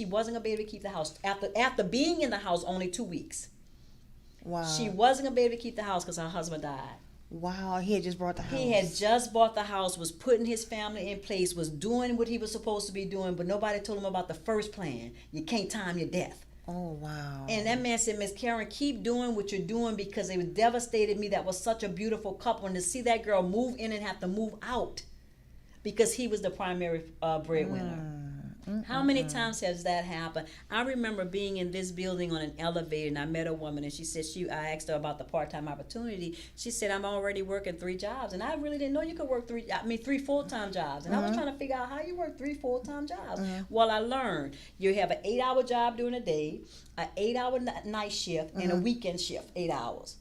wasn't gonna be able to keep the house after being in the house only 2 weeks. Wow. She wasn't gonna be able to keep the house because her husband died. Wow, he had just bought the house. He had just bought the house, was putting his family in place, was doing what he was supposed to be doing, but nobody told him about the first plan. You can't time your death. Oh, wow. And that man said, Miss Karen, keep doing what you're doing, because it was devastated me. That was such a beautiful couple. And to see that girl move in and have to move out because he was the primary breadwinner. How many times has that happened? I remember being in this building on an elevator, and I met a woman, and she said, I asked her about the part-time opportunity. She said, I'm already working 3 jobs, and I really didn't know you could work 3 full-time jobs. And I was trying to figure out how you work 3 full-time jobs. Well, I learned you have an 8-hour job during the day, an 8-hour night shift, and a weekend shift, 8 hours.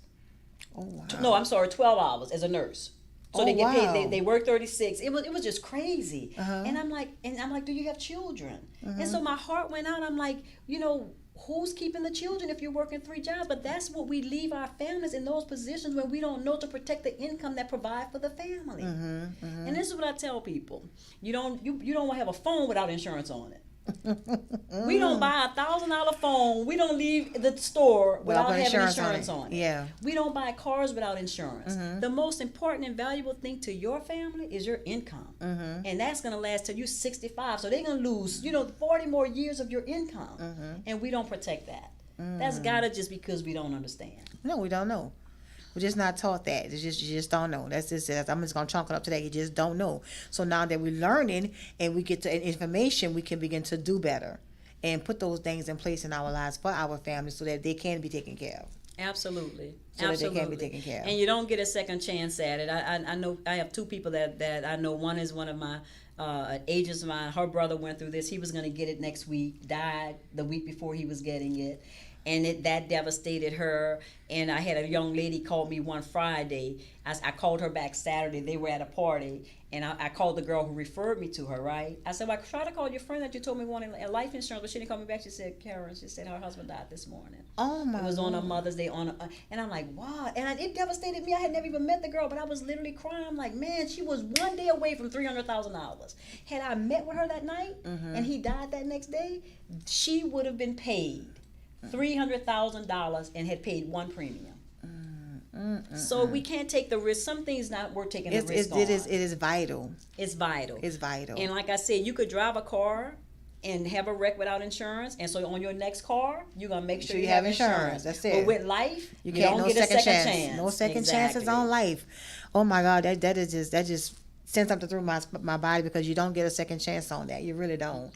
Oh, wow. No, I'm sorry, 12 hours as a nurse. So they get paid. They work 36. It was just crazy. And I'm like, do you have children? And so my heart went out. I'm like, who's keeping the children if you're working 3 jobs? But that's what we leave our families in, those positions where we don't know to protect the income that provide for the family. And this is what I tell people: you don't want to have a phone without insurance on it. We don't buy a $1,000 phone. We don't leave the store without having insurance on it. Yeah. We don't buy cars without insurance. The most important and valuable thing to your family is your income, and that's gonna last till you're 65. So they're gonna lose, 40 more years of your income, and we don't protect that. That's gotta just because we don't understand. No, we don't know. We're just not taught that. You just don't know. That's just it. I'm just gonna chunk it up today. You just don't know. So now that we're learning and we get to information, we can begin to do better and put those things in place in our lives for our families so that they can be taken care of. Absolutely. So that they can be taken care of. And you don't get a second chance at it. I know I have 2 people that I know. One is one of my agents of mine. Her brother went through this. He was going to get it next week. Died the week before he was getting it. And that devastated her. And I had a young lady call me one Friday. I called her back Saturday. They were at a party. And I called the girl who referred me to her, right? I said, well, I tried to call your friend that you told me wanted a life insurance, but she didn't call me back. She said, Karen, she said her husband died this morning. Oh, my God. It was on a Mother's Day. And I'm like, wow. And it devastated me. I had never even met the girl, but I was literally crying. I'm like, man, she was one day away from $300,000. Had I met with her that night and he died that next day, she would have been paid $300,000 and had paid 1 premium. So we can't take the risk. Some things not worth taking the risk on. It is vital. It's vital. It's vital. And like I said, you could drive a car and have a wreck without insurance, and so on your next car, you're gonna make sure you have insurance. That's it. But with life, you can't don't get a second chance. No second chances on life. Oh my God, that just sent something through my body, because you don't get a second chance on that. You really don't.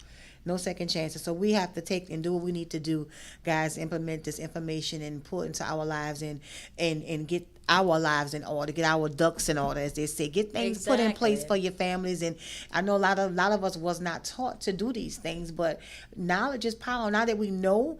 No second chances. So we have to take and do what we need to do, guys, implement this information and put into our lives and get our lives in order, get our ducks in order, as they say. Get things put in place for your families. And I know a lot of us was not taught to do these things, but knowledge is power. Now that we know,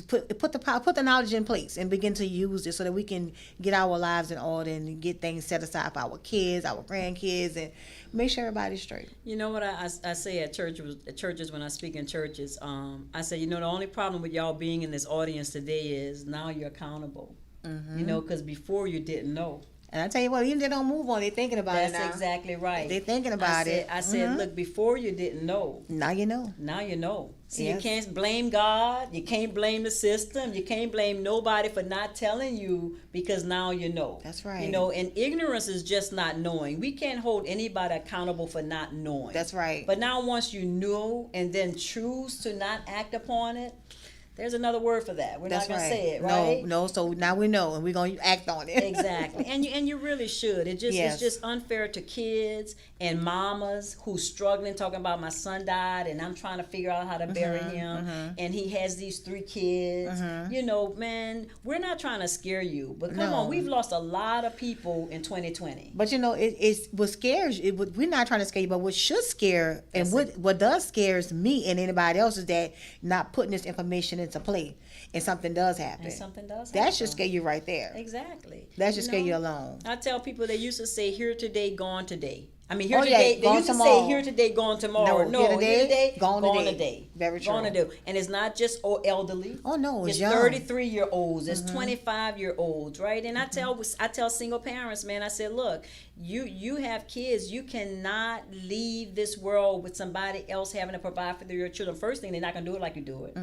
put the knowledge in place and begin to use it so that we can get our lives in order and get things set aside for our kids, our grandkids, and make sure everybody's straight. You know what I say at churches when I speak in churches, I say, the only problem with y'all being in this audience today is now you're accountable. Because before you didn't know. And I tell you what, even they don't move on, they're thinking about it now. That's exactly right. They're thinking about it. I said, look, before you didn't know. Now you know. Now you know. See, Yes. You can't blame God. You can't blame the system. You can't blame nobody for not telling you, because now you know. That's right. And ignorance is just not knowing. We can't hold anybody accountable for not knowing. That's right. But now once you know and then choose to not act upon it, there's another word for that. We're not going to say it, right? No. So now we know, and we're going to act on it. Exactly. And you really should. It's just unfair to kids and mamas who's struggling, talking about my son died and I'm trying to figure out how to bury him. And he has these 3 kids. Man, we're not trying to scare you. But come on, we've lost a lot of people in 2020. But it's what scares you. We're not trying to scare you, but what should scare and what does scares me and anybody else is that not putting this information into play, and something does happen. That should scare you right there. Exactly. That should scare you alone. I tell people, they used to say here today, gone today. I mean, here today. They used to say here today, gone tomorrow. No, here today, gone today. Very true. Gone today. And it's not just elderly. Oh no, it's young. 33-year-olds. It's 25-year-olds, right? And I tell single parents, man, I said, look, you have kids. You cannot leave this world with somebody else having to provide for your children. First thing, they're not gonna do it like you do it,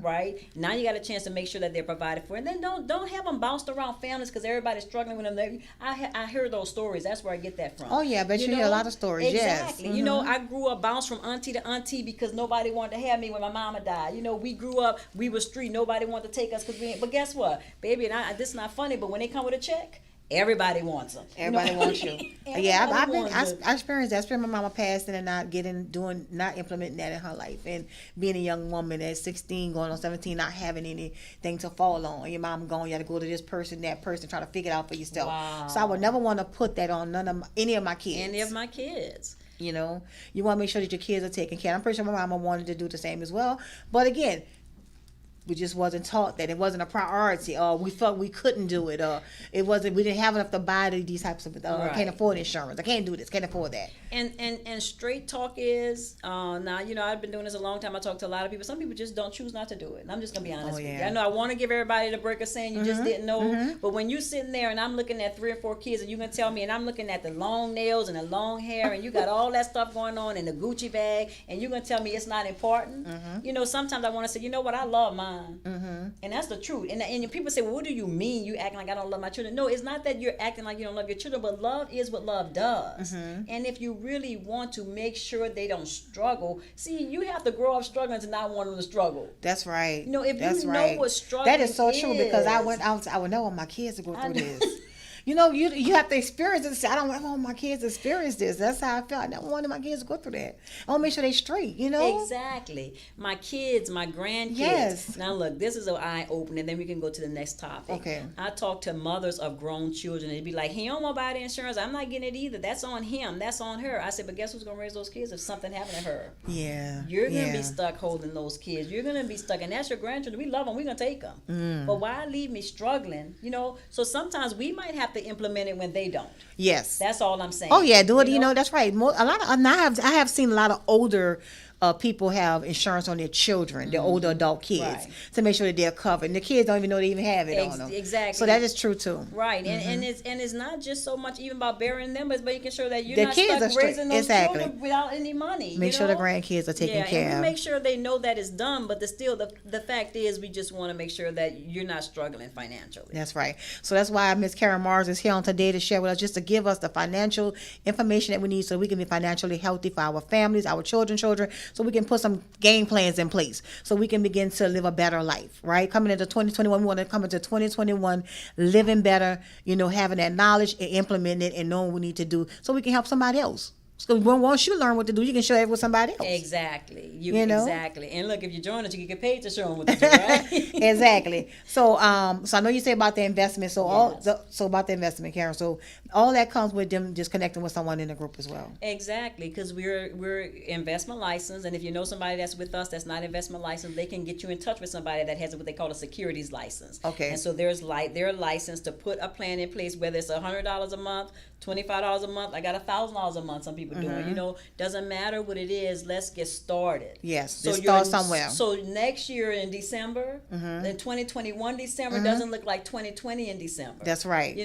right? Now you got a chance to make sure that they're provided for, and then don't have them bounced around families because everybody's struggling with them. I hear those stories. That's where I get that from. Oh yeah, but you hear a lot of stories. Exactly. Yes. I grew up bounced from auntie to auntie because nobody wanted to have me when my mama died. We grew up, we were street. Nobody wanted to take us but guess what, baby? And this is not funny, but when they come with a check, everybody wants them. Everybody wants you. Yeah, I experienced that. My mama passed and not implementing that in her life, and being a young woman at 16, going on 17, not having anything to fall on. Your mom gone, you had to go to this person, that person, try to figure it out for yourself. Wow. So I would never want to put that on any of my kids. You want to make sure that your kids are taken care of. I'm pretty sure my mama wanted to do the same as well. But again, we just wasn't taught that. It wasn't a priority, or we felt we couldn't do it, or it wasn't. We didn't have enough to buy these types of. I can't afford insurance. I can't do this. Can't afford that. And straight talk is now, I've been doing this a long time. I talk to a lot of people. Some people just don't choose not to do it. And I'm just gonna be honest with you. I know I want to give everybody the break of saying you just didn't know, but when you sitting there and I'm looking at 3 or 4 kids and you can tell me, and I'm looking at the long nails and the long hair and you got all that stuff going on in the Gucci bag, and you gonna tell me it's not important. Sometimes I want to say, you know what, I love mine, and that's the truth. And people say, well, what do you mean you acting like I don't love my children? No, it's not that you're acting like you don't love your children, but love is what love does. And if you really want to make sure they don't struggle, see, you have to grow up struggling to not want them to struggle. That's right. If you know what struggling that is so true, because I would never want my kids to go through this. You have to experience this. I don't want my kids to experience this. That's how I felt. I never wanted my kids to go through that. I want to make sure they straight, Exactly. My kids, my grandkids. Yes. Now look, this is an eye opener, and then we can go to the next topic. Okay. I talk to mothers of grown children, and they'd be like, he don't want to buy the insurance. I'm not getting it either. That's on him. That's on her. I said, but guess who's going to raise those kids if something happened to her? Yeah. You're going to be stuck holding those kids. You're going to be stuck, and that's your grandchildren. We love them. We're going to take them. But why leave me struggling? So sometimes we might have to implement it when they don't. Yes. That's all I'm saying. Oh yeah, do it. That's right. I have seen a lot of older people have insurance on their children, their older adult kids, to make sure that they're covered. And the kids don't even know they even have it on them. Exactly. So that is true too. Right. And it's not just so much even about burying them, but making sure that you're not stuck raising those children without any money. Make sure the grandkids are taken care of. And make sure they know that it's done, but the fact is we just want to make sure that you're not struggling financially. That's right. So that's why Miss Karen Mars is here on today to share with us, just to give us the financial information that we need so we can be financially healthy for our families, our children, so we can put some game plans in place so we can begin to live a better life, right? Coming into 2021, we want to come into 2021 living better, having that knowledge and implementing it and knowing what we need to do so we can help somebody else. So once you learn what to do, you can share it with somebody else. Exactly. Exactly. And look, if you join us, you can get paid to show them what to do, right? Exactly. So I know you say about the investment. So about the investment, Karen. So all that comes with them just connecting with someone in the group as well. Exactly, because we're investment licensed, and if you know somebody that's with us that's not investment licensed, they can get you in touch with somebody that has what they call a securities license. Okay. And so they're licensed to put a plan in place, whether it's $100 a month, $25 a month. I got $1,000 a month. Some people doing. Doesn't matter what it is. Let's get started. Yes. So start somewhere. So next year in December, then 2021 December doesn't look like 2020 in December. That's right.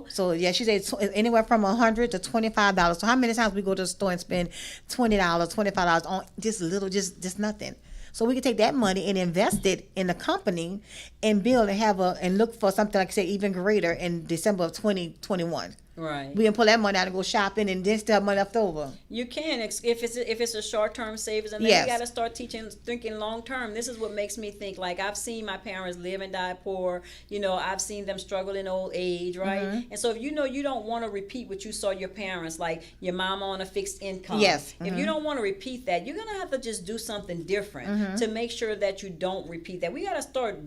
So yeah, she said anywhere from $100 to $25. So how many times we go to the store and spend $20, $25 on just nothing? So we can take that money and invest it in the company and build and look for something, like I said, even greater in December of 2021. Right. We can pull that money out and go shopping and then still have money left over. You can if it's a short-term savings, and then you got to start thinking long-term. This is what makes me think, like, I've seen my parents live and die poor. I've seen them struggle in old age, right? And so if you don't want to repeat what you saw your parents, like your mama on a fixed income. Yes. If you don't want to repeat that, you're going to have to just do something different to make sure that you don't repeat that. We got to start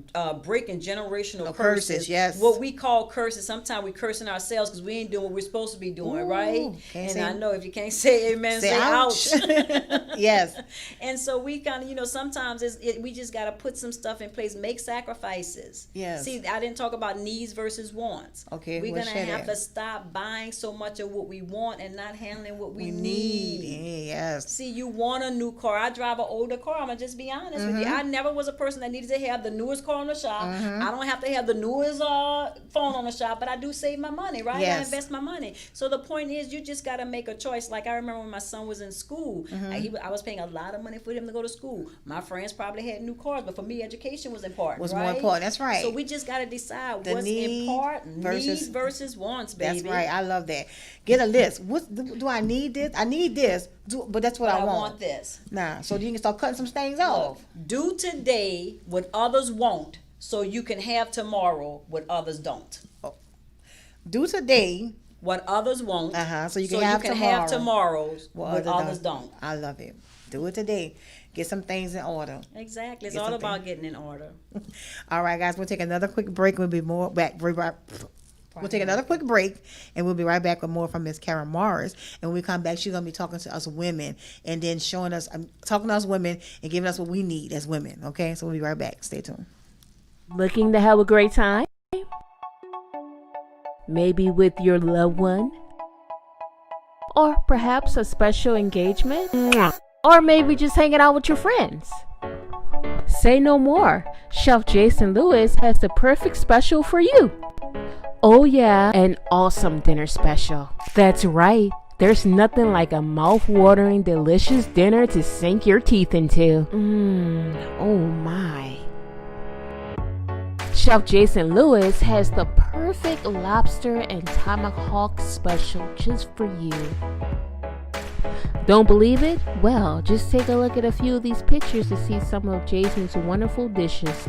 breaking generational curses. Yes. What we call curses. Sometimes we cursing ourselves because we ain't doing what we're supposed to be doing, right? I know if you can't say amen, say ouch. Yes. And so we kind of, sometimes we just got to put some stuff in place, make sacrifices. Yes. See, I didn't talk about needs versus wants. Okay. We're going to have to stop buying so much of what we want and not handling what we need. Yes. See, you want a new car. I drive an older car. I'm going to just be honest with you. I never was a person that needed to have the newest car in the shop. I don't have to have the newest phone on the shop, but I do save my money, right? Yes. I invest my money. So the point is, you just got to make a choice. Like I remember when my son was in school, I was paying a lot of money for him to go to school. My friends probably had new cars, but for me, education was important. More important. That's right. So we just got to decide what's important. Needs versus wants, baby. That's right. I love that. Get a list. What do I need? This I need this, but that's what I want. I want this. Nah. So you can start cutting some things off. Do today what others won't, so you can have tomorrow what others don't. Do today what others won't, so you can have tomorrows what others don't. I love it. Do it today. Get some things in order. Exactly. It's all about getting in order. All right, guys. We'll take another quick break. We'll be more back. We'll take another quick break, and we'll be right back with more from Miss Karen Morris. And when we come back, she's going to be talking to us women and then talking to us women and giving us what we need as women. Okay? So we'll be right back. Stay tuned. Looking to have a great time? Maybe with your loved one? Or perhaps a special engagement? Or maybe just hanging out with your friends? Say no more. Chef Jason Lewis has the perfect special for you. Oh yeah, an awesome dinner special. That's right. There's nothing like a mouth-watering, delicious dinner to sink your teeth into. Oh my. Chef Jason Lewis has the perfect lobster and tomahawk special just for you. Don't believe it? Well, just take a look at a few of these pictures to see some of Jason's wonderful dishes.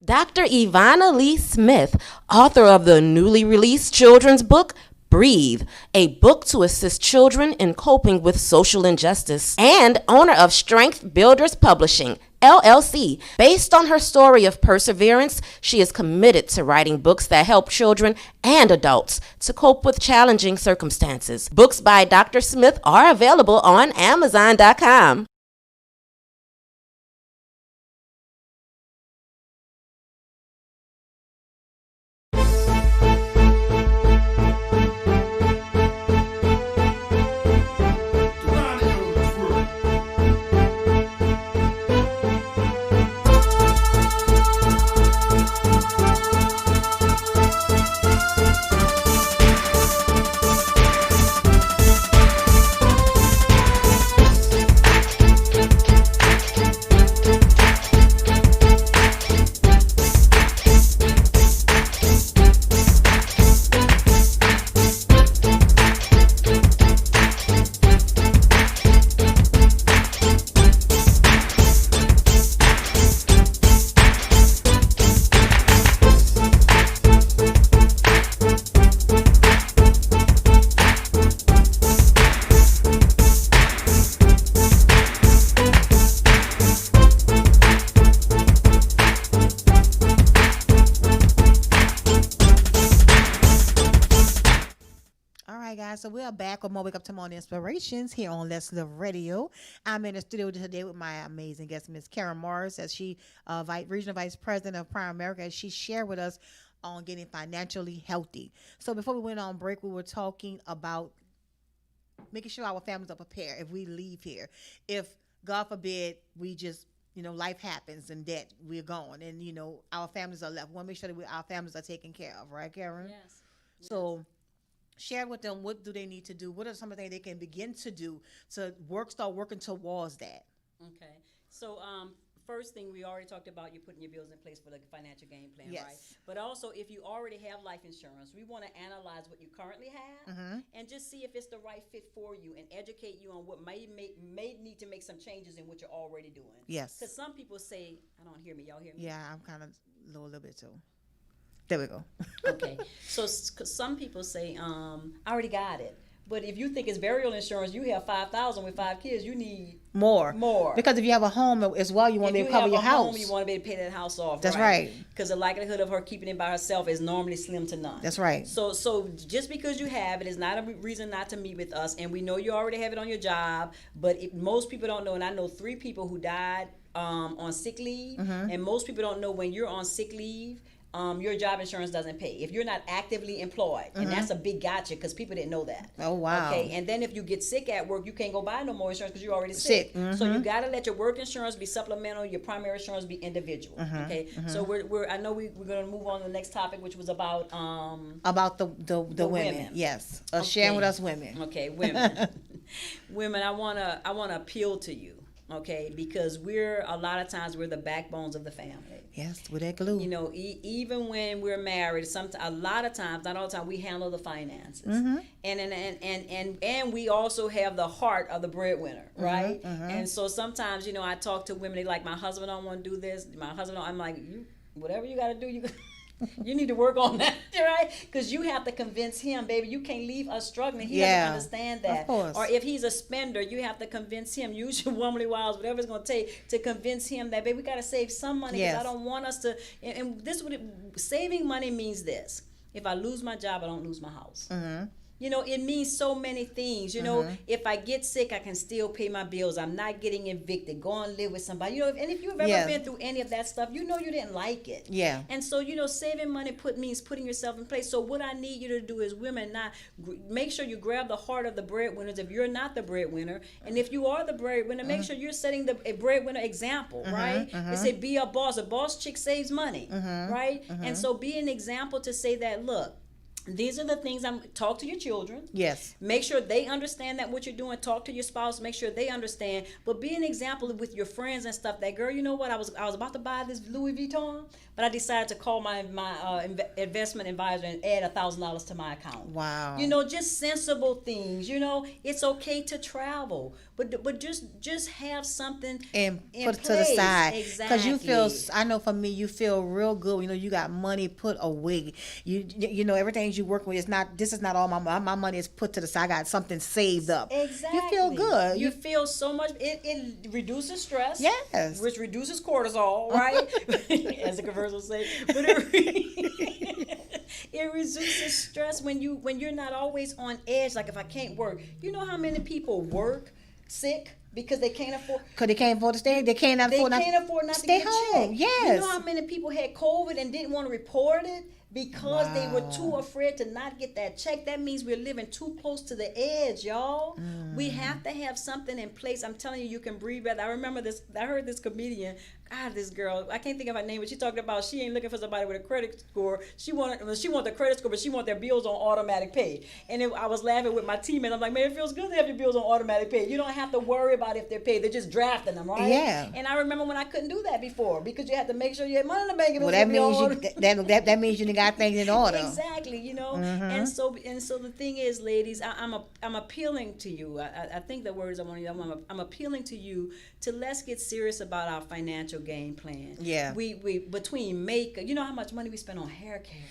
Dr. Ivana Lee Smith, author of the newly released children's book, Breathe, a book to assist children in coping with social injustice, and owner of Strength Builders Publishing, LLC. Based on her story of perseverance, she is committed to writing books that help children and adults to cope with challenging circumstances. Books by Dr. Smith are available on Amazon.com. So we are back with more Wake Up to Morning Inspirations here on Let's Live Radio. I'm in the studio today with my amazing guest, Ms. Karen Morris, as she Regional Vice President of Primerica, as she shared with us on getting financially healthy. So before we went on break, we were talking about making sure our families are prepared if we leave here. If, God forbid, we just, life happens and debt, we're gone, and, our families are left. We want to make sure that our families are taken care of, right, Karen? Yes. So share with them, what do they need to do? What are some of the things they can begin to do to start working towards that? Okay. So first thing, we already talked about you putting your bills in place for the financial game plan, yes. right? But also, if you already have life insurance, we want to analyze what you currently have and just see if it's the right fit for you and educate you on what may need to make some changes in what you're already doing. Yes. Because some people say, I don't hear me. Y'all hear me? Yeah, I'm kind of low a little bit too. There we go. Okay. So some people say, I already got it. But if you think it's burial insurance, you have $5,000 with 5 kids, you need more. Because if you have a home as well, you want to be able to cover your house. Home, you want to be able to pay that house off. That's right. Because the likelihood of her keeping it by herself is normally slim to none. That's right. So just because you have it is not a reason not to meet with us. And we know you already have it on your job, but most people don't know. And I know 3 people who died on sick leave, and most people don't know when you're on sick leave, your job insurance doesn't pay if you're not actively employed, and that's a big gotcha because people didn't know that. Oh wow. Okay, and then if you get sick at work, you can't go buy no more insurance because you're already sick. So you got to let your work insurance be supplemental, your primary insurance be individual. Okay, so I know we're going to move on to the next topic, which was about the women. Yes, sharing with us women. Okay, women. Women, I wanna appeal to you. Okay, because a lot of times we're the backbones of the family. Yes, with that glue. Even when we're married, a lot of times, not all the time, we handle the finances, and we also have the heart of the breadwinner, right? And so sometimes, I talk to women. They like, my husband don't want to do this. My husband, I'm like, whatever you got to do, you. You need to work on that, right? Because you have to convince him, baby, you can't leave us struggling. He doesn't understand that. Of course. Or if he's a spender, you have to convince him. Use your womanly wiles, whatever it's going to take to convince him that, baby, we got to save some money because I don't want us to. And this would saving money means this. If I lose my job, I don't lose my house. Mm-hmm. You know, it means so many things. You know, if I get sick, I can still pay my bills. I'm not getting evicted. Go and live with somebody. You know, and if you've ever been through any of that stuff, you know you didn't like it. Yeah. And so, you know, saving money means putting yourself in place. So what I need you to do is, women, not make sure you grab the heart of the breadwinners if you're not the breadwinner. And if you are the breadwinner, make sure you're setting a breadwinner example, right? They say be a boss. A boss chick saves money, right? And so be an example to say that, look, these are the things talk to your children. Yes. Make sure they understand that what you're doing. Talk to your spouse. Make sure they understand. But be an example with your friends and stuff. That, girl, you know what? I was about to buy this Louis Vuitton, but I decided to call my investment advisor and add $1,000 to my account. Wow. You know, just sensible things. You know, it's okay to travel, but just have something and put it place. to the side. Exactly. Because you feel, I know for me, you feel real good. You know, you got money put away. You know, everything you work with is not. This is not all my money is put to the side. I got something saved up. Exactly. You feel good. You feel so much. It reduces stress. Yes. Which reduces cortisol, right? As the commercials say. But it reduces stress when you're not always on edge. Like if I can't work, you know how many people work sick because they can't afford. Because they can't afford to stay. They can't afford not to stay home. Checked. Yes. You know how many people had COVID and didn't want to report it because they were too afraid to not get that check. That means we're living too close to the edge, y'all. We have to have something in place. I'm telling you, you can breathe better. I remember this. I heard this comedian. God, this girl, I can't think of her name, but she talked about she ain't looking for somebody with a credit score. She want the credit score, but she want their bills on automatic pay. And I was laughing with my teammate. I'm like, man, it feels good to have your bills on automatic pay. You don't have to worry about if they're paid. They're just drafting them, right? Yeah. And I remember when I couldn't do that before because you had to make sure you had money in the bank. Well, that means you got things in order. Exactly, you know. And so the thing is, ladies, I'm appealing to you. I think the words I want to use. I'm appealing to you to let's get serious about our financial game plan. Yeah. We between you know how much money we spend on hair care.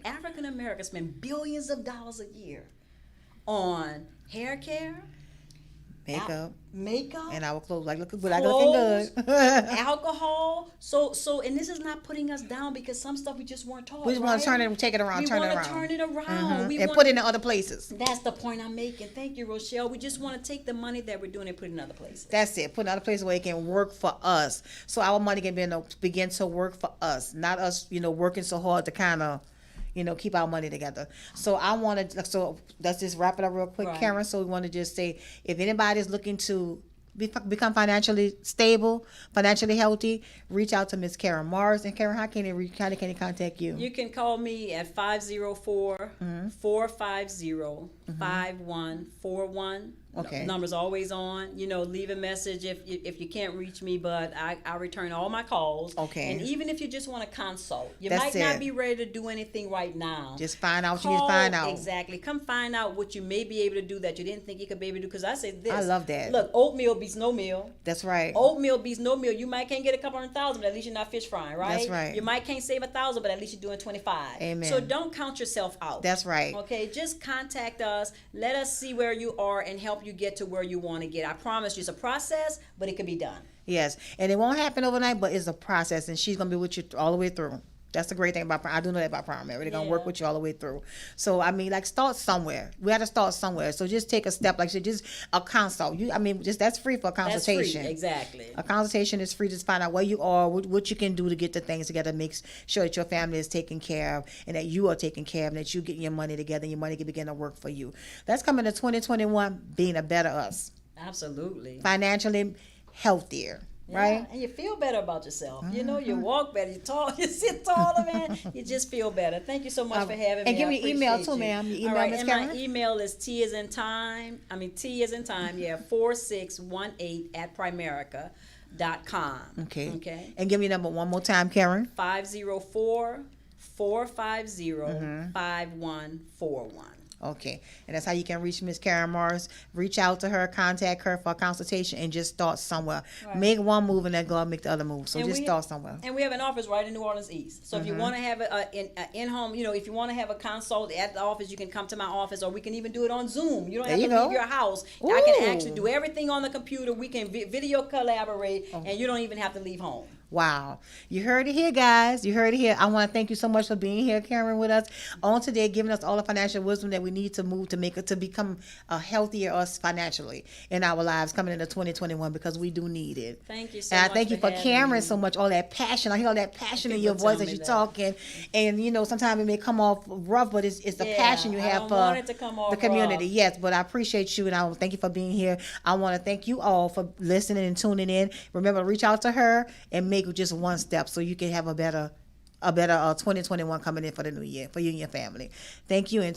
African Americans spend billions of dollars a year on hair care, makeup, and our clothes looking good. Alcohol. So and this is not putting us down because some stuff we just weren't taught. We just want to turn it around. We want to turn it around. And put it in other places. That's the point I'm making. Thank you, Rochelle. We just want to take the money that we're doing and put it in other places. That's it. Put in other places where it can work for us. So our money can begin to work for us, not us, working so hard to kind of, keep our money together. So let's just wrap it up real quick, right. Karen. So we want to just say, if anybody's looking to become financially stable, financially healthy, reach out to Miss Karen Mars. And Karen, how can they contact you? You can call me at 504-450-5141. Okay. Number's always on. Leave a message if you can't reach me, but I return all my calls. Okay. And even if you just want to consult, you That's might not be ready to do anything right now. Just find out what you need to find out. Exactly. Come find out what you may be able to do that you didn't think you could be able to do. Because I say this. I love that. Look, oatmeal beats no meal. That's right. Oatmeal beats no meal. You might can't get a couple $100,000, but at least you're not fish frying, right? That's right. You might can't save $1,000, but at least you're doing 25. Amen. So don't count yourself out. That's right. Okay. Just contact us. Let us see where you are and help you get to where you want to get. I promise you, it's a process, but it can be done. Yes, and it won't happen overnight, but it's a process, and she's gonna be with you all the way through. That's the great thing about I do know that about Primerica. They're gonna work with you all the way through. So start somewhere. We have to start somewhere. So just take a step, like I said, just a consult. That's free for a consultation. That's free, exactly. A consultation is free. Just find out where you are, what you can do to get the things together, make sure that your family is taken care of, and that you are taken care of, and that you get your money together, and your money can begin to work for you. That's coming to 2021, being a better us. Absolutely. Financially healthier. Yeah, right? And you feel better about yourself. You walk better, you sit taller, man. You just feel better. Thank you so much for having me. And give me your email too, ma'am. Your email, all right, Ms. and Karen? my email is T as in 4618 at Primerica.com. Okay. And give me your number one more time, Karen. 504-450-5141. Okay, and that's how you can reach Miss Karen Morris. Reach out to her, contact her for a consultation, and just start somewhere. Right. Make one move, and then go and make the other move. So And just we- start somewhere. And we have an office right in New Orleans East. So if you want to have an in-home, if you want to have a consult at the office, you can come to my office, or we can even do it on Zoom. You don't have There to you leave go. your house. Ooh. I can actually do everything on the computer. We can video collaborate, and you don't even have to leave home. Wow. You heard it here, guys. You heard it here. I want to thank you so much for being here, Karen, with us on today, giving us all the financial wisdom that we need to move to make it to become healthier us financially in our lives coming into 2021, because we do need it. Thank you so And much. I thank you for having Karen me. so much, all that passion. I hear all that passion in People your voice tell as me you're that. talking. And, sometimes it may come off rough, but it's the Yeah, passion you I have don't want for it to come off the community. rough. Yes, but I appreciate you, and I thank you for being here. I want to thank you all for listening and tuning in. Remember to reach out to her and make just one step so you can have a better 2021 coming in for the new year for you and your family. Thank you, and